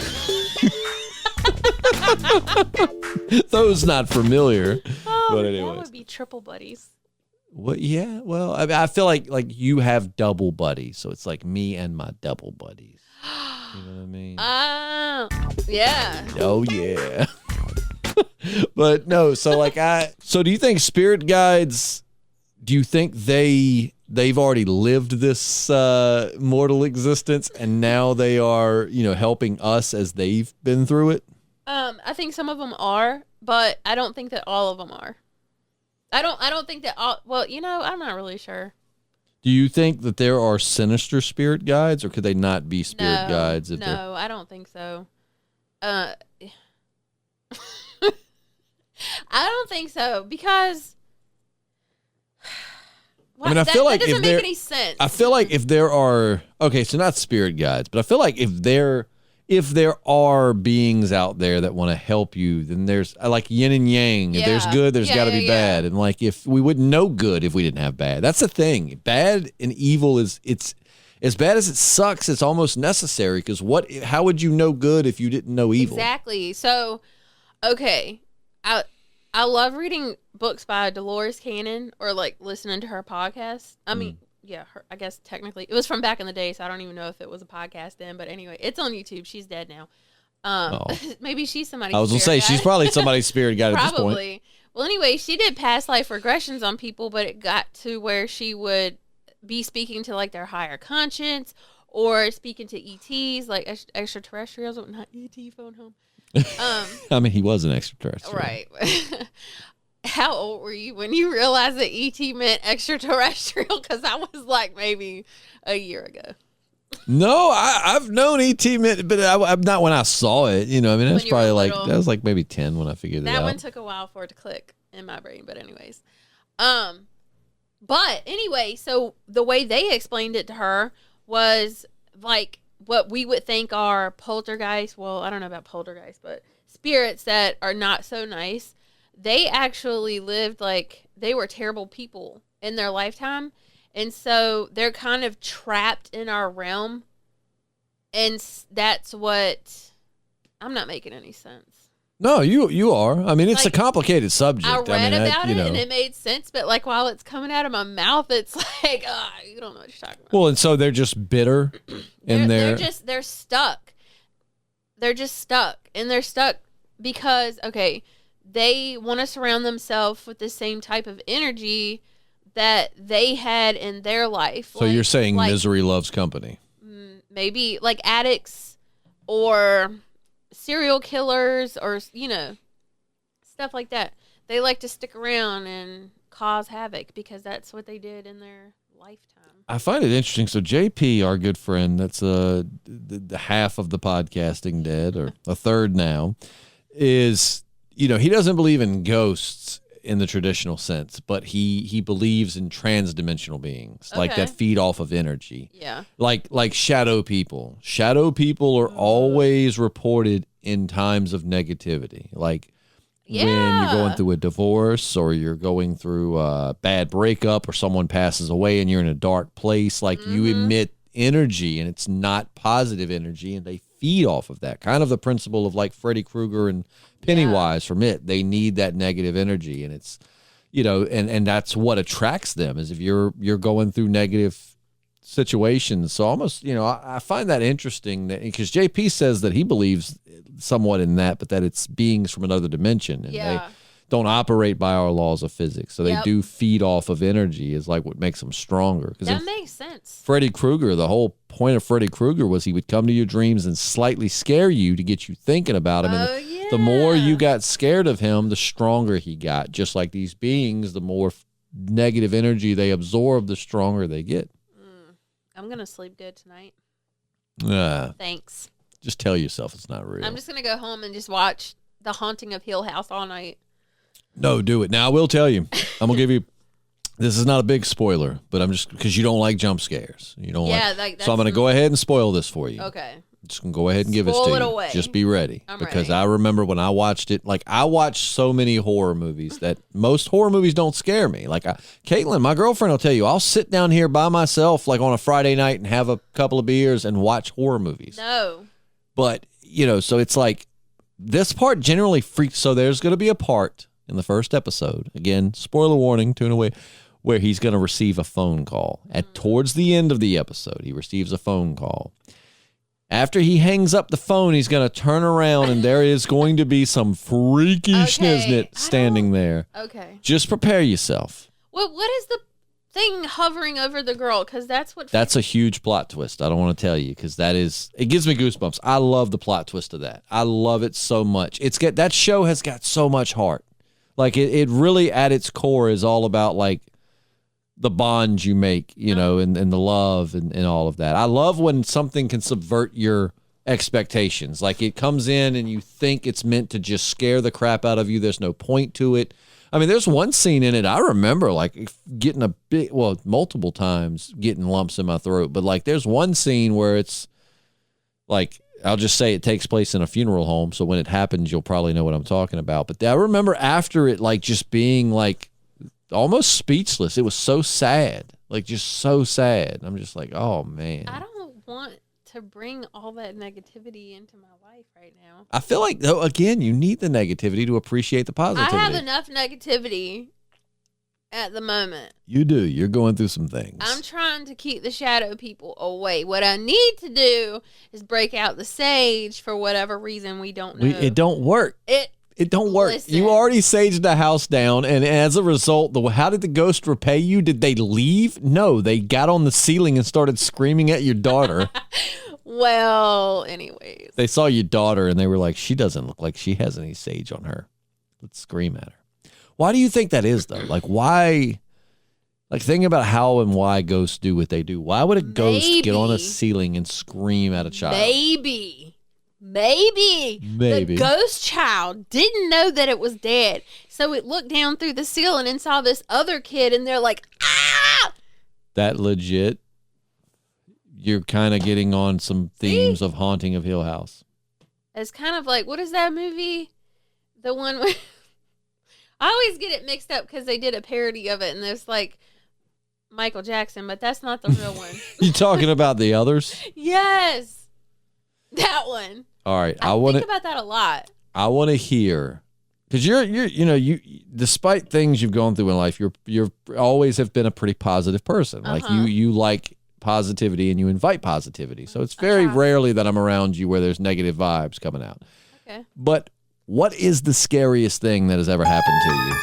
Those not familiar. Oh, but anyways. That would be triple buddies. What? Yeah. Well, I feel like you have double buddies, so it's like me and my double buddies. You know what I mean? Yeah. Oh yeah. But no, so like so do you think spirit guides? Do you think they've already lived this mortal existence and now they are helping us as they've been through it? I think some of them are, but I don't think that all of them are. I don't think that all. Well, I'm not really sure. Do you think that there are sinister spirit guides, or could they not be spirit guides? No, I don't think so. I don't think so because. I mean, I feel like that doesn't make any sense. I feel like if there are so not spirit guides, but I feel like if there are beings out there that want to help you, then there's like yin and yang. If there's good, there's got to be bad. And like if we wouldn't know good if we didn't have bad. That's the thing. Bad and evil it's as bad as it sucks. It's almost necessary because how would you know good if you didn't know evil? Exactly. So, okay, I love reading books by Dolores Cannon or like listening to her podcast. I mean. Yeah, I guess technically it was from back in the day, so I don't even know if it was a podcast then. But anyway, it's on YouTube. She's dead now. Maybe she's somebody's. I was gonna say she's probably somebody's spirit guide at this point. Probably. Well, anyway, she did past life regressions on people, but it got to where she would be speaking to like their higher conscience or speaking to ETs, like extraterrestrials. Not ET phone home. I mean, he was an extraterrestrial, right? How old were you when you realized that ET meant extraterrestrial? Because I was like maybe a year ago. No, I've known ET meant, but I'm not when I saw it. I mean, that's probably like that was like maybe 10 when I figured it out. That one took a while for it to click in my brain, but anyways, but anyway, so the way they explained it to her was like what we would think are poltergeists. Well, I don't know about poltergeists, but spirits that are not so nice. They actually lived like they were terrible people in their lifetime. And so they're kind of trapped in our realm. And that's what I'm not making any sense. No, you are. I mean, it's like, a complicated subject. I read about it and it made sense. But like while it's coming out of my mouth, it's like, you don't know what you're talking about. Well, and so they're just bitter. And they're stuck. They're just stuck. And they're stuck because, okay, they want to surround themselves with the same type of energy that they had in their life. So you're saying misery loves company? Maybe like addicts or serial killers or, stuff like that. They like to stick around and cause havoc because that's what they did in their lifetime. I find it interesting. So JP, our good friend, that's the half of the podcasting dead, or a third now, is... he doesn't believe in ghosts in the traditional sense, but he believes in trans-dimensional beings, like that feed off of energy. Yeah. Like shadow people. Shadow people are always reported in times of negativity. Like when you're going through a divorce or you're going through a bad breakup or someone passes away and you're in a dark place, like you emit energy and it's not positive energy and they feed off of that. Kind of the principle of like Freddy Krueger and Pennywise from it. They need that negative energy, and it's and that's what attracts them, is if you're going through negative situations. So almost I find that interesting, that because JP says that he believes somewhat in that, but that it's beings from another dimension and they don't operate by our laws of physics. So they do feed off of energy, is like what makes them stronger. That makes sense. Freddy Krueger, the whole point of Freddy Krueger was he would come to your dreams and slightly scare you to get you thinking about him. And the more you got scared of him, the stronger he got. Just like these beings, the more negative energy they absorb, the stronger they get. I'm going to sleep good tonight. Thanks. Just tell yourself it's not real. I'm just going to go home and just watch The Haunting of Hill House all night. No, do it. Now, I will tell you, I'm going to give you, this is not a big spoiler, but I'm just, because you don't like jump scares. You don't so I'm going to go ahead and spoil this for you. Okay. Just going to go ahead and give it to you. Away. Just be ready. I'm because ready. I remember when I watched it, like I watched so many horror movies that most horror movies don't scare me. Like Caitlin, my girlfriend, will tell you, I'll sit down here by myself like on a Friday night and have a couple of beers and watch horror movies. No. But, so it's like this part generally freaks. So there's going to be a part in the first episode, again, spoiler warning, tune away, where he's going to receive a phone call. Towards the end of the episode, he receives a phone call. After he hangs up the phone, he's going to turn around and there is going to be some freaky schniznit standing there. Okay. Just prepare yourself. What is the thing hovering over the girl? Because that's a huge plot twist. I don't want to tell you because it gives me goosebumps. I love the plot twist of that. I love it so much. That show has got so much heart. Like it really at its core is all about like the bonds you make, you know, and the love and all of that. I love when something can subvert your expectations. Like it comes in and you think it's meant to just scare the crap out of you. There's no point to it. I mean, there's one scene in it I remember like getting multiple times getting lumps in my throat. But like there's one scene where it's like, I'll just say it takes place in a funeral home. So when it happens, you'll probably know what I'm talking about. But I remember after it, like just being like almost speechless. It was so sad, like just so sad. I'm just like, oh man. I don't want to bring all that negativity into my life right now. I feel like, though, again, you need the negativity to appreciate the positivity. I have enough negativity at the moment. You do. You're going through some things. I'm trying to keep the shadow people away. What I need to do is break out the sage for whatever reason we don't know. It don't work. It don't work. Listen. You already saged the house down, and as a result, how did the ghost repay you? Did they leave? No, they got on the ceiling and started screaming at your daughter. Well, anyways. They saw your daughter, and they were like, she doesn't look like she has any sage on her. Let's scream at her. Why do you think that is, though? Like, why? Like, think about how and why ghosts do what they do. Why would a ghost get on a ceiling and scream at a child? Maybe the ghost child didn't know that it was dead, so it looked down through the ceiling and saw this other kid, and they're like, ah! That legit, you're kind of getting on some themes of Haunting of Hill House. It's kind of like, what is that movie? The one where... I always get it mixed up because they did a parody of it, and there's like Michael Jackson, but that's not the real one. You talking about The Others? Yes. That one. All right, I think about that a lot. I want to hear, because you despite things you've gone through in life, you're always have been a pretty positive person. Like you like positivity and you invite positivity. So it's very rarely that I'm around you where there's negative vibes coming out. Okay. But what is the scariest thing that has ever happened to you?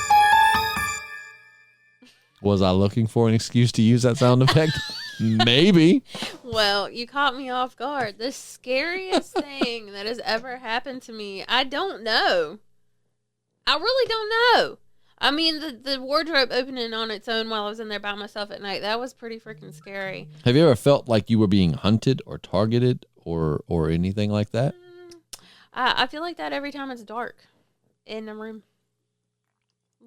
Was I looking for an excuse to use that sound effect? Maybe. Well, you caught me off guard. The scariest thing that has ever happened to me, I don't know. I really don't know. I mean, the wardrobe opening on its own while I was in there by myself at night, that was pretty freaking scary. Have you ever felt like you were being hunted or targeted or anything like that? I feel like that every time it's dark in a room.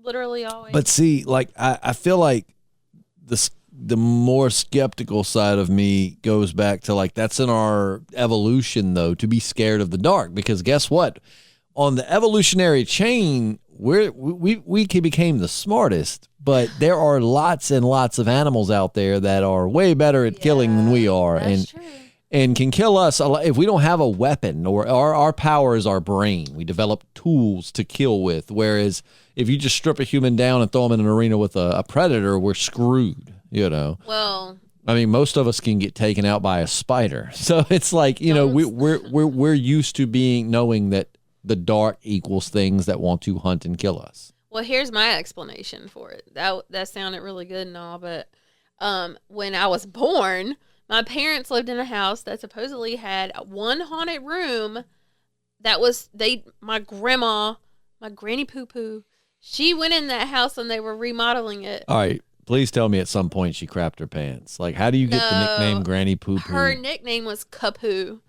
Literally always. But see, like, I feel like the more skeptical side of me goes back to like, that's in our evolution though, to be scared of the dark, because guess what? On the evolutionary chain, we became the smartest, but there are lots and lots of animals out there that are way better at killing than we are. That's true. And can kill us if we don't have a weapon, or our power is our brain. We develop tools to kill with. Whereas if you just strip a human down and throw them in an arena with a predator, we're screwed, you know? Well, I mean, most of us can get taken out by a spider. So it's like, you know, we're used to knowing that the dark equals things that want to hunt and kill us. Well, here's my explanation for it. That sounded really good and all, but when I was born, my parents lived in a house that supposedly had one haunted room that was, my grandma, my granny poo-poo, she went in that house and they were remodeling it. All right. Please tell me at some point she crapped her pants. Like, how do you get the nickname Granny Poo-Poo? Her nickname was Kapoo.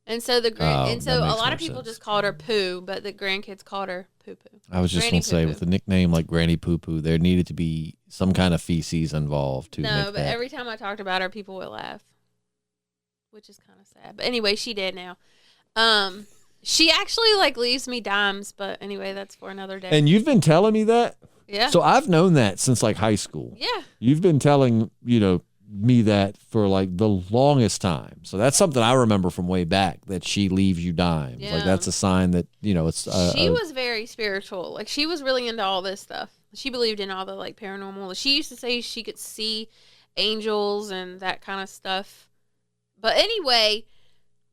And so a lot of people just called her Poo, but the grandkids called her Poo-Poo. I was just going to say, with a nickname like Granny Poo-Poo, there needed to be some kind of feces involved to No, but every time I talked about her, people would laugh, which is kind of sad. But anyway, she did now. She actually like leaves me dimes, but anyway, that's for another day. And you've been telling me that? Yeah. So I've known that since like high school. Yeah. You've been telling, me that for like the longest time. So that's something I remember from way back, that she leaves you dimes. Yeah. Like that's a sign that, it's she was very spiritual. Like she was really into all this stuff. She believed in all the like paranormal. She used to say she could see angels and that kind of stuff. But anyway,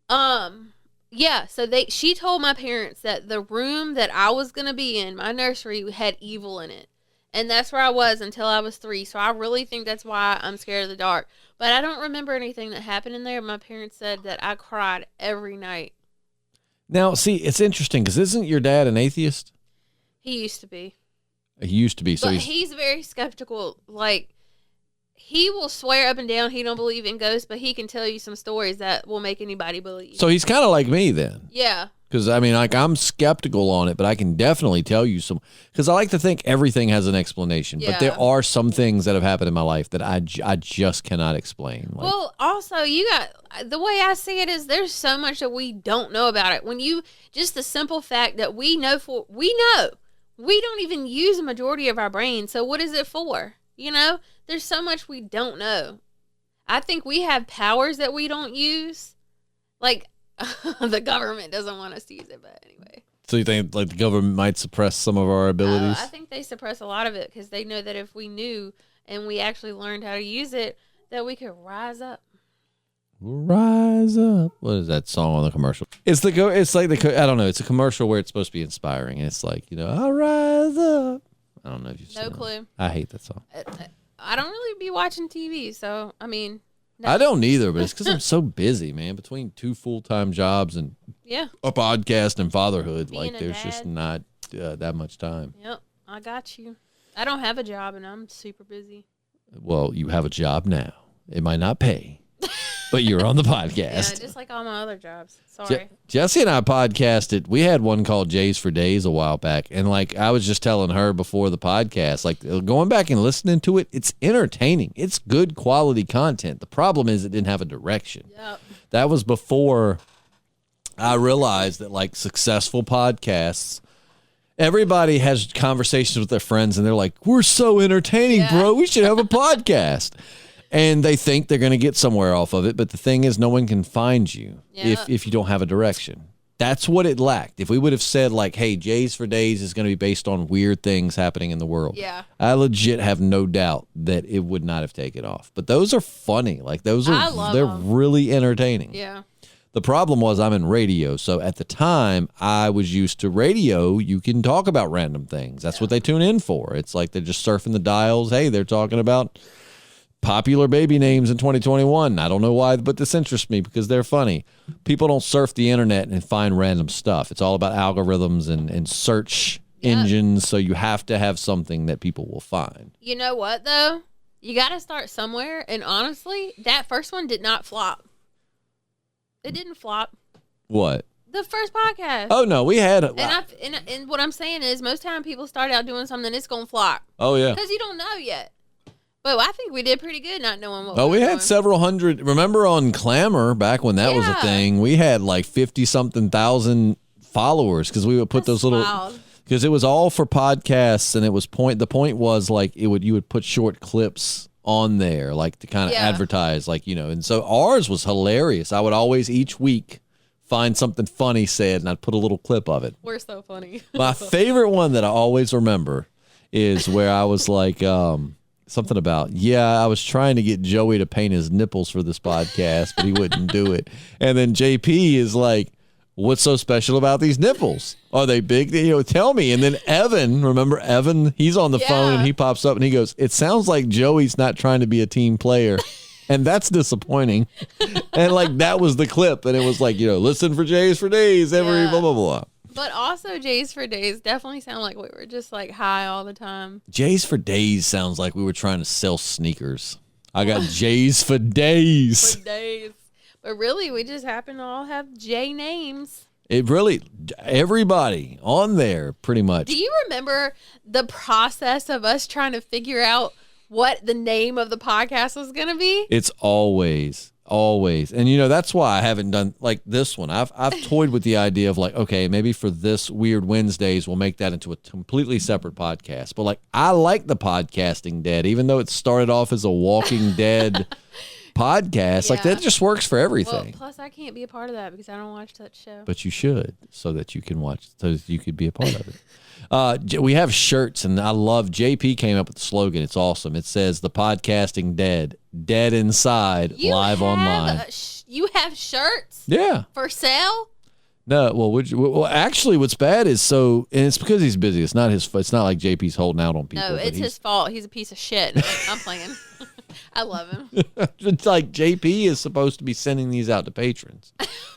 yeah, so she told my parents that the room that I was going to be in, my nursery, had evil in it. And that's where I was until I was 3. So I really think that's why I'm scared of the dark. But I don't remember anything that happened in there. My parents said that I cried every night. Now, see, it's interesting because isn't your dad an atheist? He used to be. He used to be. So but he's very skeptical. Like, he will swear up and down he don't believe in ghosts, but he can tell you some stories that will make anybody believe. So he's kind of like me then. Yeah. Because, I mean, like, I'm skeptical on it, but I can definitely tell you some. Because I like to think everything has an explanation. Yeah. But there are some things that have happened in my life that I just cannot explain. Like, well, also, the way I see it is there's so much that we don't know about it. Just the simple fact that we know. We don't even use a majority of our brain. So what is it for? You know, there's so much we don't know. I think we have powers that we don't use. Like, the government doesn't want us to use it, but anyway. So you think like the government might suppress some of our abilities? I think they suppress a lot of it because they know that if we knew and we actually learned how to use it, that we could rise up. Rise up. What is that song on the commercial? It's like I don't know. It's a commercial where it's supposed to be inspiring. And it's like, I'll rise up. I don't know if you've seen it. No clue. I hate that song. I don't really be watching TV, so I mean. No. I don't either, but it's because I'm so busy, man. Between 2 full-time jobs and a podcast and fatherhood, there's just not that much time. Yep, I got you. I don't have a job, and I'm super busy. Well, you have a job now. It might not pay, but you're on the podcast. Yeah, just like all my other jobs. Sorry. Jessi and I podcasted. We had one called J's for Days a while back. And I was just telling her before the podcast, going back and listening to it, it's entertaining. It's good quality content. The problem is it didn't have a direction. Yep. That was before I realized that successful podcasts, everybody has conversations with their friends and they're like, we're so entertaining, bro. We should have a podcast. And they think they're going to get somewhere off of it. But the thing is, no one can find you if you don't have a direction. That's what it lacked. If we would have said, hey, J's for Days is going to be based on weird things happening in the world. Yeah. I legit have no doubt that it would not have taken off. But those are funny. They're really entertaining. Yeah. The problem was I'm in radio. So at the time, I was used to radio. You can talk about random things. That's what they tune in for. It's like they're just surfing the dials. Hey, they're talking about popular baby names in 2021. I don't know why, but this interests me because they're funny. People don't surf the internet and find random stuff. It's all about algorithms and search engines, so you have to have something that people will find. You know what, though? You got to start somewhere, and honestly, that first one did not flop. It didn't flop. What? The first podcast. Oh, no, we had... And what I'm saying is most time people start out doing something, it's going to flop. Oh, yeah. Because you don't know yet. But I think we did pretty good not knowing what we had several hundred. Remember on Clamor, back when that was a thing, we had 50-something thousand followers because we would put those little... Because it was all for podcasts, and the point was you would put short clips on there to kind of advertise, and so ours was hilarious. I would always each week find something funny said, and I'd put a little clip of it. We're so funny. My favorite one that I always remember is where I was something about, I was trying to get Joey to paint his nipples for this podcast, but he wouldn't do it. And then JP is like, what's so special about these nipples? Are they big? Tell me. And then remember Evan? He's on the phone and he pops up and he goes, it sounds like Joey's not trying to be a team player. And that's disappointing. And that was the clip. And it was listen for J's for Days every blah, blah, blah. But also, J's for Days definitely sound like we were just high all the time. J's for Days sounds like we were trying to sell sneakers. I got J's for Days. For days. But really, we just happen to all have J names. It really, everybody on there pretty much. Do you remember the process of us trying to figure out what the name of the podcast was going to be? It's always. And that's why I haven't done this one. I've toyed with the idea of okay, maybe for this Weird Wednesdays, we'll make that into a completely separate podcast. But I like the Podcasting Dead, even though it started off as a Walking Dead podcasts. Like that just works for everything. Well, plus I can't be a part of that because I don't watch that show. But you should, so that you can watch, so that you could be a part of it. We have shirts, and I love, JP came up with the slogan. It's awesome. It says, "The podcasting dead, dead inside, live online." You have shirts? Yeah. For sale? No, well, actually, what's bad is and it's because he's busy. It's not his. It's not like JP's holding out on people. No, it's his fault. He's a piece of shit. I'm playing. I love him. It's like JP is supposed to be sending these out to patrons,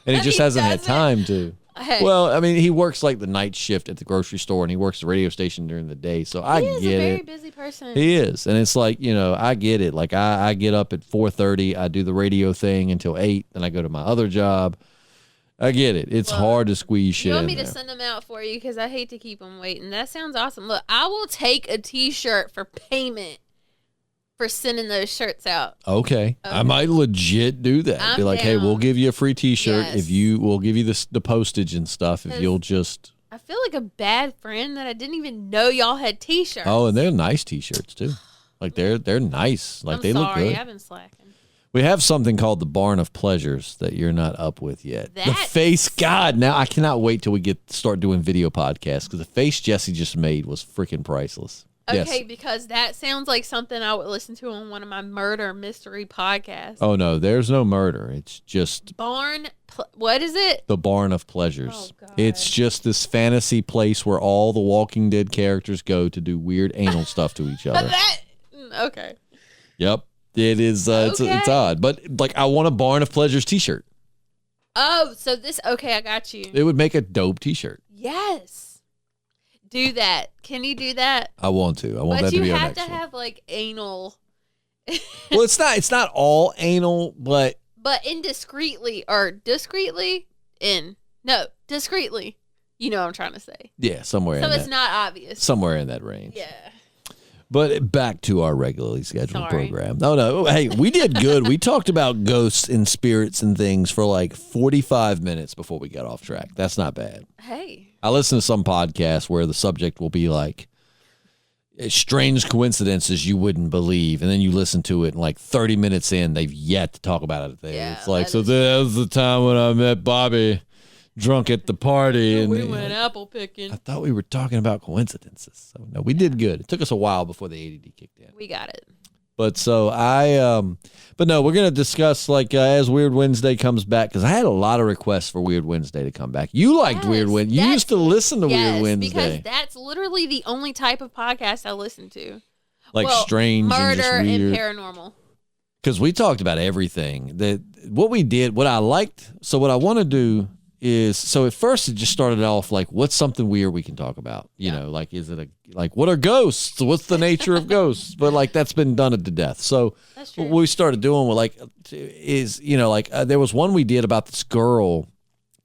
and he just hasn't had time to. Hey. Well, I mean, he works like the night shift at the grocery store, and he works the radio station during the day. So I get it. He is a very busy person. He is, and it's like, I get it. Like I get up at 4:30, I do the radio thing until 8, then I go to my other job. I get it. It's hard to squeeze shit in. You want me to send them out for you because I hate to keep them waiting. That sounds awesome. Look, I will take a T-shirt for payment for sending those shirts out. Okay. I might legit do that. I'm Be like, down. hey, we'll give you a free T-shirt Yes. if we'll give you the postage and stuff if you'll just. I feel like a bad friend that I didn't even know y'all had T-shirts. Oh, and they're nice T-shirts too. Like they're nice. Like they look good. I've been slacking. We have something called the Barn of Pleasures that you're not up with yet. The face, God, now I cannot wait till we start doing video podcasts because the face Jessi just made was freaking priceless. Okay, yes. because that sounds like something I would listen to on one of my murder mystery podcasts. Oh, no, there's no murder. It's just... What is it? The Barn of Pleasures. Oh, God. It's just this fantasy place where all the Walking Dead characters go to do weird anal stuff to each other. Okay. Yep. It is, it's odd. But, like, I want a Barn of Pleasures T-shirt. Oh, so okay, I got you. It would make a dope T-shirt. Yes. Do that. Can you do that? I want to. I want that to be our next one. But you have to have, like, anal. Well, it's not all anal, but indiscreetly or discreetly discreetly. You know what I'm trying to say. Yeah, somewhere. So it's not obvious. Somewhere in that range. Yeah. But back to our regularly scheduled program. No. Hey, we did good. We talked about ghosts and spirits and things for like 45 minutes before we got off track. That's not bad. Hey. I listen to some podcasts where the subject will be like strange coincidences you wouldn't believe. And then you listen to it and like 30 minutes in, they've yet to talk about it. Yeah, it's like, so that was the time when I met Bobby drunk at the party. And we went apple picking. I thought we were talking about coincidences. So no, we did good. It took us a while before the ADD kicked in. We got it. But so but no, we're going to discuss like as Weird Wednesday comes back, because I had a lot of requests for Weird Wednesday to come back. You liked Weird Wednesday. You used to listen to Weird Wednesday. Because that's literally the only type of podcast I listen to. Like strange murder and just weird. And paranormal. Because we talked about everything. What we did, what I liked, so what I want to do is, so at first it just started off like, what's something weird we can talk about? You know, like, is it what are ghosts? What's the nature of ghosts? But like, that's been done to death. So what we started doing with like, is, there was one we did about this girl.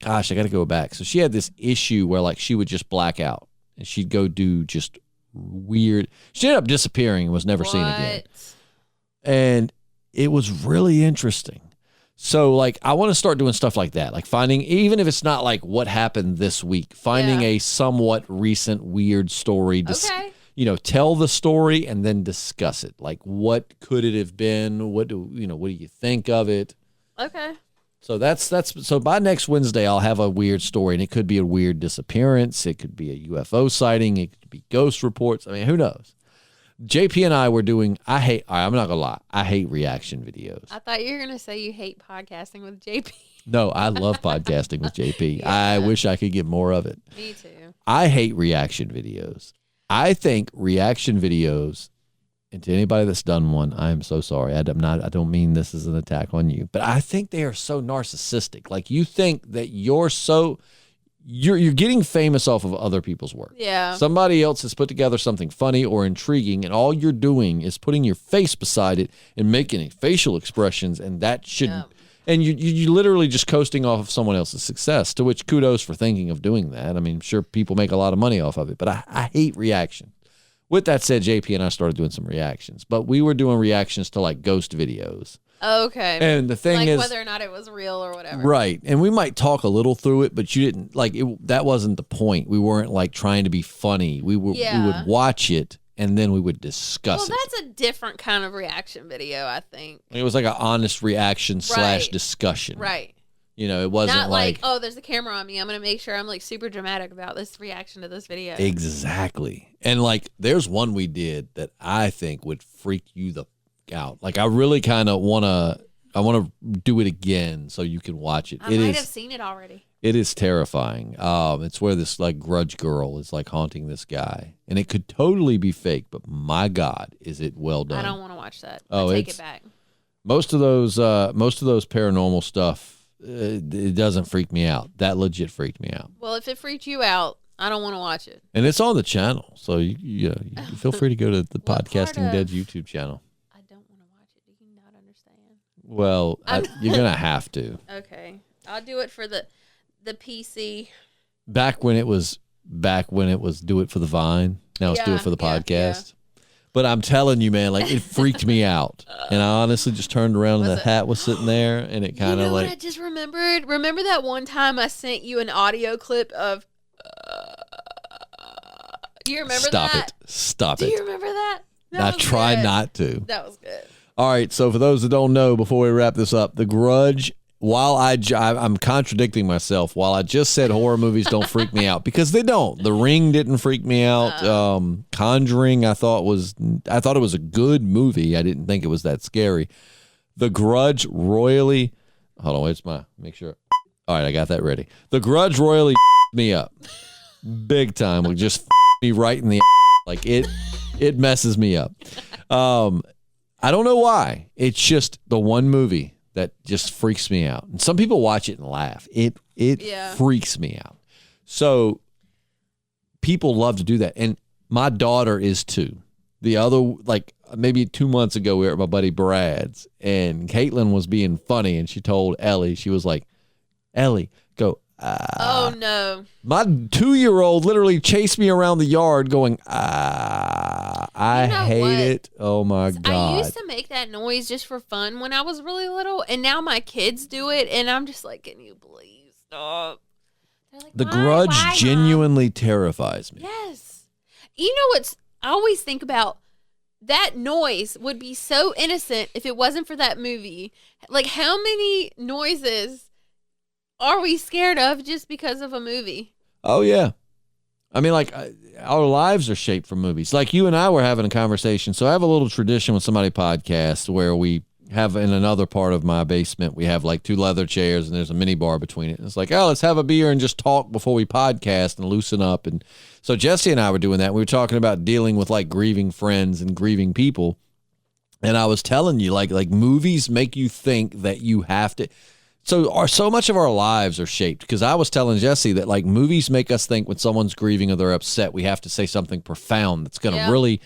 Gosh, I got to go back. So she had this issue where like, she would just black out and she'd go do just weird. She ended up disappearing and was never seen again. And it was really interesting. So, like, I want to start doing stuff like that, like finding, even if it's not like what happened this week, finding a somewhat recent weird story. Tell the story and then discuss it. Like, what could it have been? What do you think of it? Okay. So so by next Wednesday, I'll have a weird story, and it could be a weird disappearance. It could be a UFO sighting. It could be ghost reports. I mean, who knows? JP and I were doing, I'm not going to lie, I hate reaction videos. I thought you were going to say you hate podcasting with JP. No, I love podcasting with JP. Yeah. I wish I could get more of it. Me too. I hate reaction videos. I think reaction videos, and to anybody that's done one, I am so sorry. I don't mean this as an attack on you, but I think they are so narcissistic. Like, you think that you're getting famous off of other people's work. Yeah. Somebody else has put together something funny or intriguing, and all you're doing is putting your face beside it and making facial expressions, and that shouldn't. Yeah. And you literally just coasting off of someone else's success, to which kudos for thinking of doing that. I mean, sure, people make a lot of money off of it, but I hate reaction. With that said, JP and I started doing some reactions, but we were doing reactions to like ghost videos. Okay. And the thing is, whether or not it was real or whatever. Right. And we might talk a little through it, but you didn't that wasn't the point. We weren't like trying to be funny. We would watch it and then we would discuss it. Well, that's a different kind of reaction video, I think. It was like an honest reaction / discussion. Right. You know, it wasn't not like, oh, there's a camera on me, I'm going to make sure I'm like super dramatic about this reaction to this video. Exactly. And like, there's one we did that I think would freak you the out. Like, I really kind of want to do it again so you can watch it. I might have seen it already. It is terrifying. It's where this like grudge girl is like haunting this guy, and it could totally be fake, but my God, is it well done? I don't want to watch that. Oh, I take it back. Most of those paranormal stuff, it doesn't freak me out. That legit freaked me out. Well, if it freaked you out, I don't want to watch it. And it's on the channel, so you feel free to go to the Podcasting Dead YouTube channel. I don't want to watch it. Do you not understand? Well, you're gonna have to. Okay, I'll do it for the PC. Back when it was do it for the Vine. Now it's do it for the podcast. Yeah. But I'm telling you, man, like it freaked me out. And I honestly just turned around and the hat was sitting there, and it kind of like. What I just remembered? Remember that one time I sent you an audio clip of. You remember that? Stop it. Do you remember that? I try not to. That was good. All right. So for those that don't know, before we wrap this up, The Grudge. While I'm contradicting myself, while I just said horror movies don't freak me out, because they don't. The Ring didn't freak me out. Conjuring, I thought it was a good movie. I didn't think it was that scary. The Grudge royally. Hold on, make sure. All right, I got that ready. The Grudge royally me up, big time. Like just me right in the like it messes me up. I don't know why. It's just the one movie that just freaks me out. And some people watch it and laugh. It freaks me out. So people love to do that. And my daughter is too. The other, like maybe 2 months ago, we were at my buddy Brad's, and Caitlin was being funny, and she told Ellie, she was like, Ellie, go, ah. Oh, no. My 2-year-old literally chased me around the yard going, ah. I hate it. Oh, my God. I used to make that noise just for fun when I was really little, and now my kids do it, and I'm just like, can you please stop? Like, The Grudge genuinely terrifies me. Yes. You know what's, I always think about that noise would be so innocent if it wasn't for that movie. Like, how many noises are we scared of just because of a movie? Oh, yeah. I mean, like, our lives are shaped from movies. Like, you and I were having a conversation. So I have a little tradition with somebody podcast where we have, in another part of my basement, we have like 2 leather chairs and there's a mini bar between it. And it's like, oh, let's have a beer and just talk before we podcast and loosen up. And so Jessi and I were doing that. We were talking about dealing with like grieving friends and grieving people. And I was telling you, like movies make you think that you have to. So much of our lives are shaped, because I was telling Jessi that like movies make us think when someone's grieving or they're upset, we have to say something profound that's going to really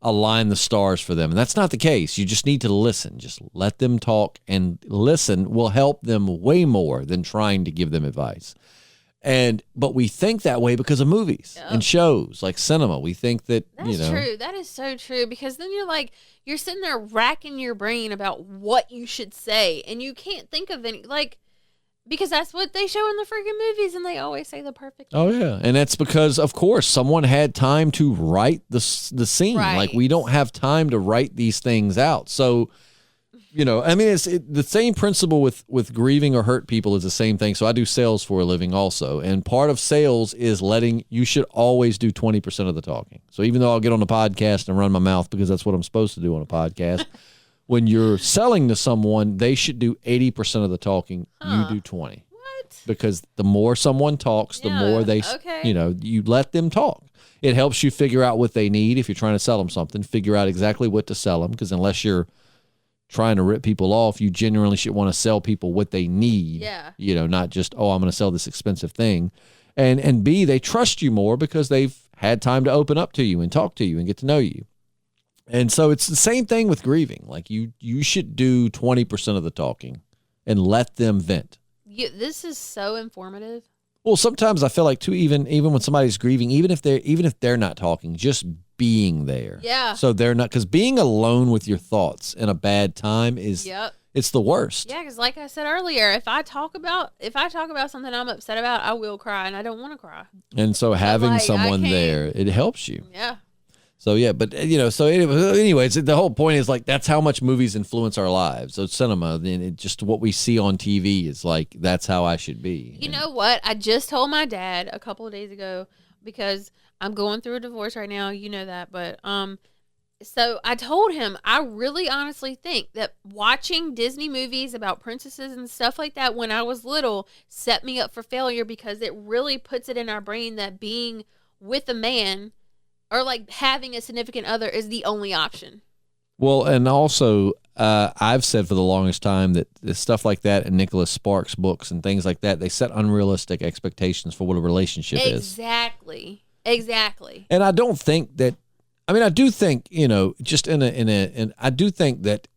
align the stars for them. And that's not the case. You just need to listen. Just let them talk, and listen will help them way more than trying to give them advice. But we think that way because of movies and shows like cinema. We think that, that's true. That is so true, because then you're sitting there racking your brain about what you should say, and you can't think of any, because that's what they show in the freaking movies, and they always say the perfect thing. Oh, yeah. And that's because, of course, someone had time to write the scene. Right. Like, we don't have time to write these things out. So, I mean, the same principle with grieving or hurt people is the same thing. So I do sales for a living also. And part of sales is you should always do 20% of the talking. So even though I'll get on the podcast and run my mouth because that's what I'm supposed to do on a podcast, when you're selling to someone, they should do 80% of the talking. You do 20. What? Because the more someone talks, the more they, you let them talk. It helps you figure out what they need. If you're trying to sell them something, figure out exactly what to sell them. Because unless you're trying to rip people off, you genuinely should want to sell people what they need. Yeah. Not just, I'm going to sell this expensive thing. And B, they trust you more because they've had time to open up to you and talk to you and get to know you. And so it's the same thing with grieving. Like you should do 20% of the talking and let them vent. This is so informative. Well, sometimes I feel like too, even when somebody's grieving, even if they're not talking, just being there. Yeah. So they're not, because being alone with your thoughts in a bad time is it's the worst. Yeah, because like I said earlier, if I talk about something I'm upset about, I will cry, and I don't want to cry. And so having someone there, it helps you. Yeah. So yeah, but so anyways, the whole point is like that's how much movies influence our lives. So cinema, then just what we see on TV is like that's how I should be. You know what? I just told my dad a couple of days ago because I'm going through a divorce right now. You know that, but so I told him I really honestly think that watching Disney movies about princesses and stuff like that when I was little set me up for failure because it really puts it in our brain that being with a man or like having a significant other is the only option. Well, and also I've said for the longest time that stuff like that in Nicholas Sparks' books and things like that, they set unrealistic expectations for what a relationship is. Exactly. And I don't think that. I mean, I do think just I do think that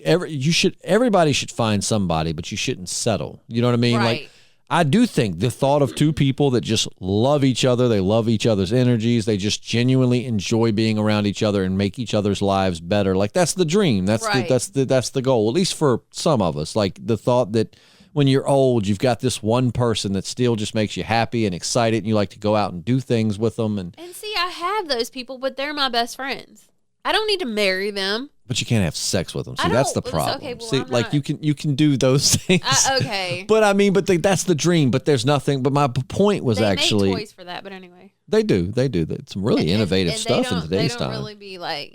everybody should find somebody, but you shouldn't settle. You know what I mean? Right. Like, I do think the thought of two people that just love each other, they love each other's energies, they just genuinely enjoy being around each other and make each other's lives better. Like that's the dream. That's the goal. At least for some of us. Like the thought that when you're old, you've got this one person that still just makes you happy and excited, and you like to go out and do things with them. And see, I have those people, but they're my best friends. I don't need to marry them. But you can't have sex with them. See, that's the problem. Okay, well, see, like you can do those things. Okay. But I mean, that's the dream. But there's nothing. But my point was they actually make toys for that. But anyway, they do. It's some really innovative stuff in today's time. They don't really be like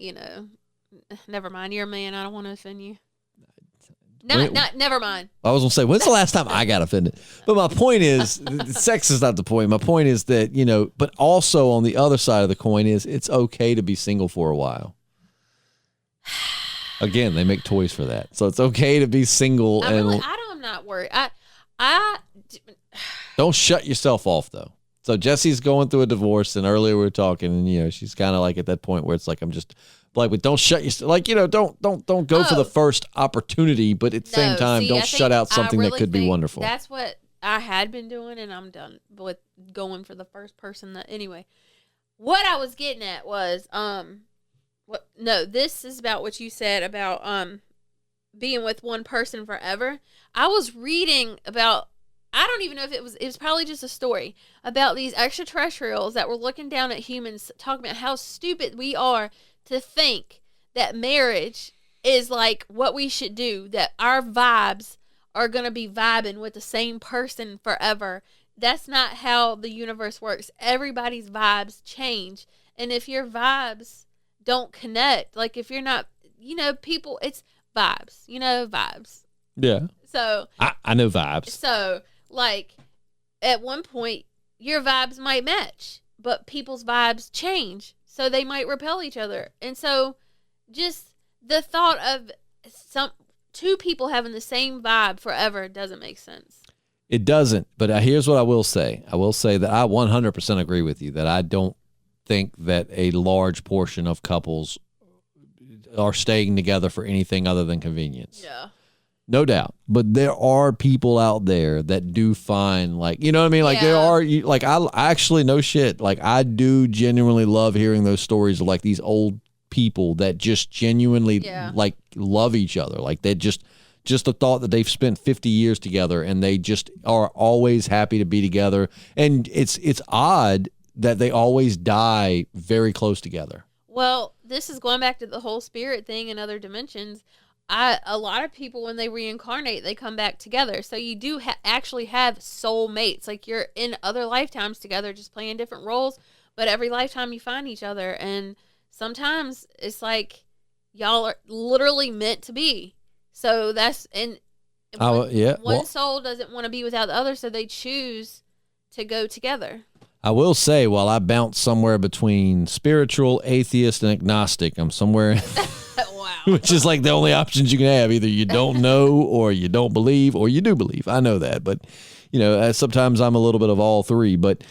never mind. You're a man. I don't want to offend you. Never mind. I was gonna say, when's the last time I got offended? But my point is, sex is not the point. My point is that but also on the other side of the coin is it's okay to be single for a while. Again, they make toys for that, so it's okay to be single. I'm not worried. I don't shut yourself off though. So Jessi's going through a divorce, and earlier we were talking, and she's kind of like at that point where it's like I'm just. Like, but don't shut yourself. Like, don't go for the first opportunity, but at the same time, don't shut out something that could be wonderful. That's what I had been doing, and I'm done with going for the first person. Anyway, what I was getting at was, this is about what you said about being with one person forever. I was reading about. I don't even know if it was probably just a story about these extraterrestrials that were looking down at humans, talking about how stupid we are to think that marriage is like what we should do, that our vibes are going to be vibing with the same person forever. That's not how the universe works. Everybody's vibes change. And if your vibes don't connect, like if you're not, people, it's vibes, vibes. Yeah. So I know vibes. So like at one point your vibes might match, but people's vibes change. So they might repel each other. And so just the thought of two people having the same vibe forever doesn't make sense. It doesn't. But here's what I will say. I will say that I 100% agree with you that I don't think that a large portion of couples are staying together for anything other than convenience. Yeah. No doubt. But there are people out there that do find, like, you know what I mean? Like, there are, like, I actually, no shit. Like, I do genuinely love hearing those stories of, like, these old people that just genuinely, like, love each other. Like, they just the thought that they've spent 50 years together and they just are always happy to be together. And it's odd that they always die very close together. Well, this is going back to the whole spirit thing and other dimensions. A lot of people, when they reincarnate, they come back together. So you do actually have soul mates. Like you're in other lifetimes together, just playing different roles. But every lifetime you find each other. And sometimes it's like y'all are literally meant to be. So that's, and one soul doesn't want to be without the other. So they choose to go together. I will say, while I bounce somewhere between spiritual, atheist, and agnostic, I'm somewhere... Which is like the only options you can have. Either you don't know or you don't believe or you do believe. I know that. But, sometimes I'm a little bit of all three. But,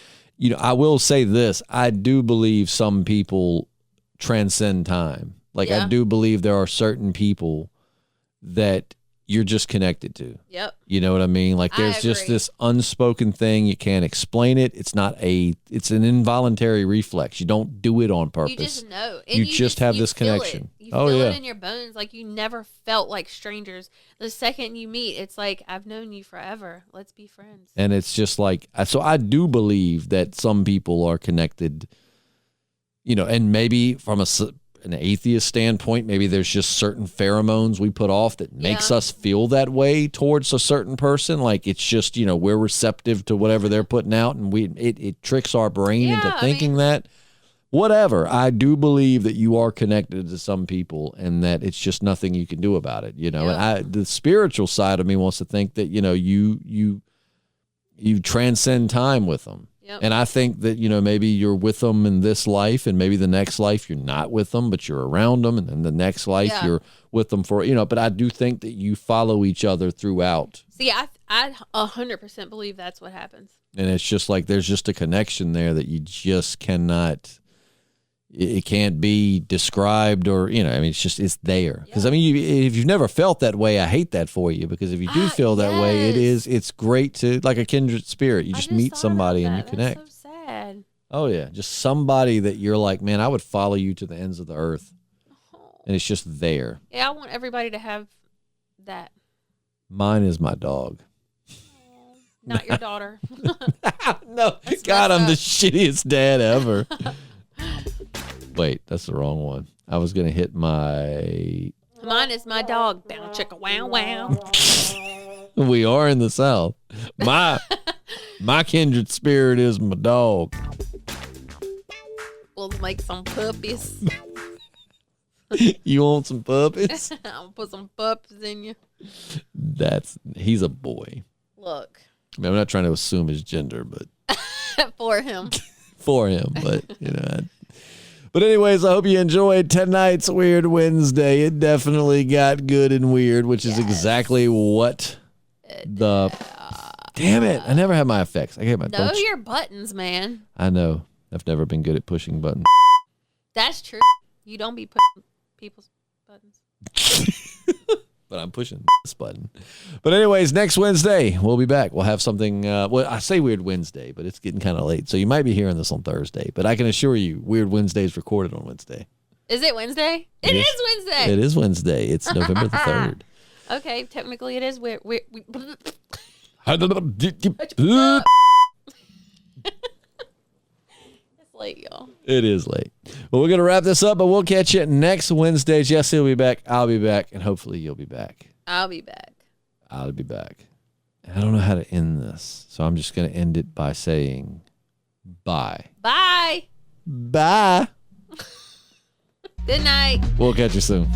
I will say this. I do believe some people transcend time. Like, I do believe there are certain people that you're just connected to. Yep. You know what I mean? Like there's just this unspoken thing. You can't explain it. It's an involuntary reflex. You don't do it on purpose. You just know. And you just have this connection. You feel it in your bones. Like you never felt like strangers. The second you meet, it's like, I've known you forever. Let's be friends. And it's just like, so I do believe that some people are connected and maybe from an atheist standpoint, maybe there's just certain pheromones we put off that makes us feel that way towards a certain person. Like it's just, we're receptive to whatever they're putting out, and it tricks our brain into thinking that. Whatever. I do believe that you are connected to some people and that it's just nothing you can do about it, And the spiritual side of me wants to think that, you transcend time with them. Yep. And I think that, maybe you're with them in this life and maybe the next life you're not with them, but you're around them. And then the next life you're with them for, but I do think that you follow each other throughout. See, I 100% believe that's what happens. And it's just like, there's just a connection there that you just cannot, it can't be described or, it's there. Because, if you've never felt that way, I hate that for you. Because if you do feel that way, it's great to, like a kindred spirit. You just meet somebody and you connect. That's so sad. Oh, yeah. Just somebody that you're like, man, I would follow you to the ends of the earth. And it's just there. Yeah, I want everybody to have that. Mine is my dog. Not your daughter. No. God, I'm the shittiest dad ever. Wait, that's the wrong one. I was going to hit my... Mine is my dog. Bow chicka wow wow. We are in the South. My kindred spirit is my dog. We'll make some puppies. You want some puppies? I'll put some puppies in you. He's a boy. Look. I mean, I'm not trying to assume his gender, but... For him. For him, but, But anyways, I hope you enjoyed tonight's Weird Wednesday. It definitely got good and weird, which is exactly what Damn it. I never had my effects. I get my Know your buttons, man. I know. I've never been good at pushing buttons. That's true. You don't be pushing people's buttons. But I'm pushing this button. But anyways, next Wednesday, we'll be back. We'll have something, I say Weird Wednesday, but it's getting kind of late. So you might be hearing this on Thursday. But I can assure you, Weird Wednesday is recorded on Wednesday. Is it Wednesday? It is Wednesday. It is Wednesday. It's November the 3rd. Okay, technically it is weird. It's late, y'all. It is late. Well, we're going to wrap this up, but we'll catch you next Wednesday. Jessi will be back. I'll be back. And hopefully you'll be back. I'll be back. I'll be back. And I don't know how to end this. So I'm just going to end it by saying bye. Bye. Bye. Good night. We'll catch you soon.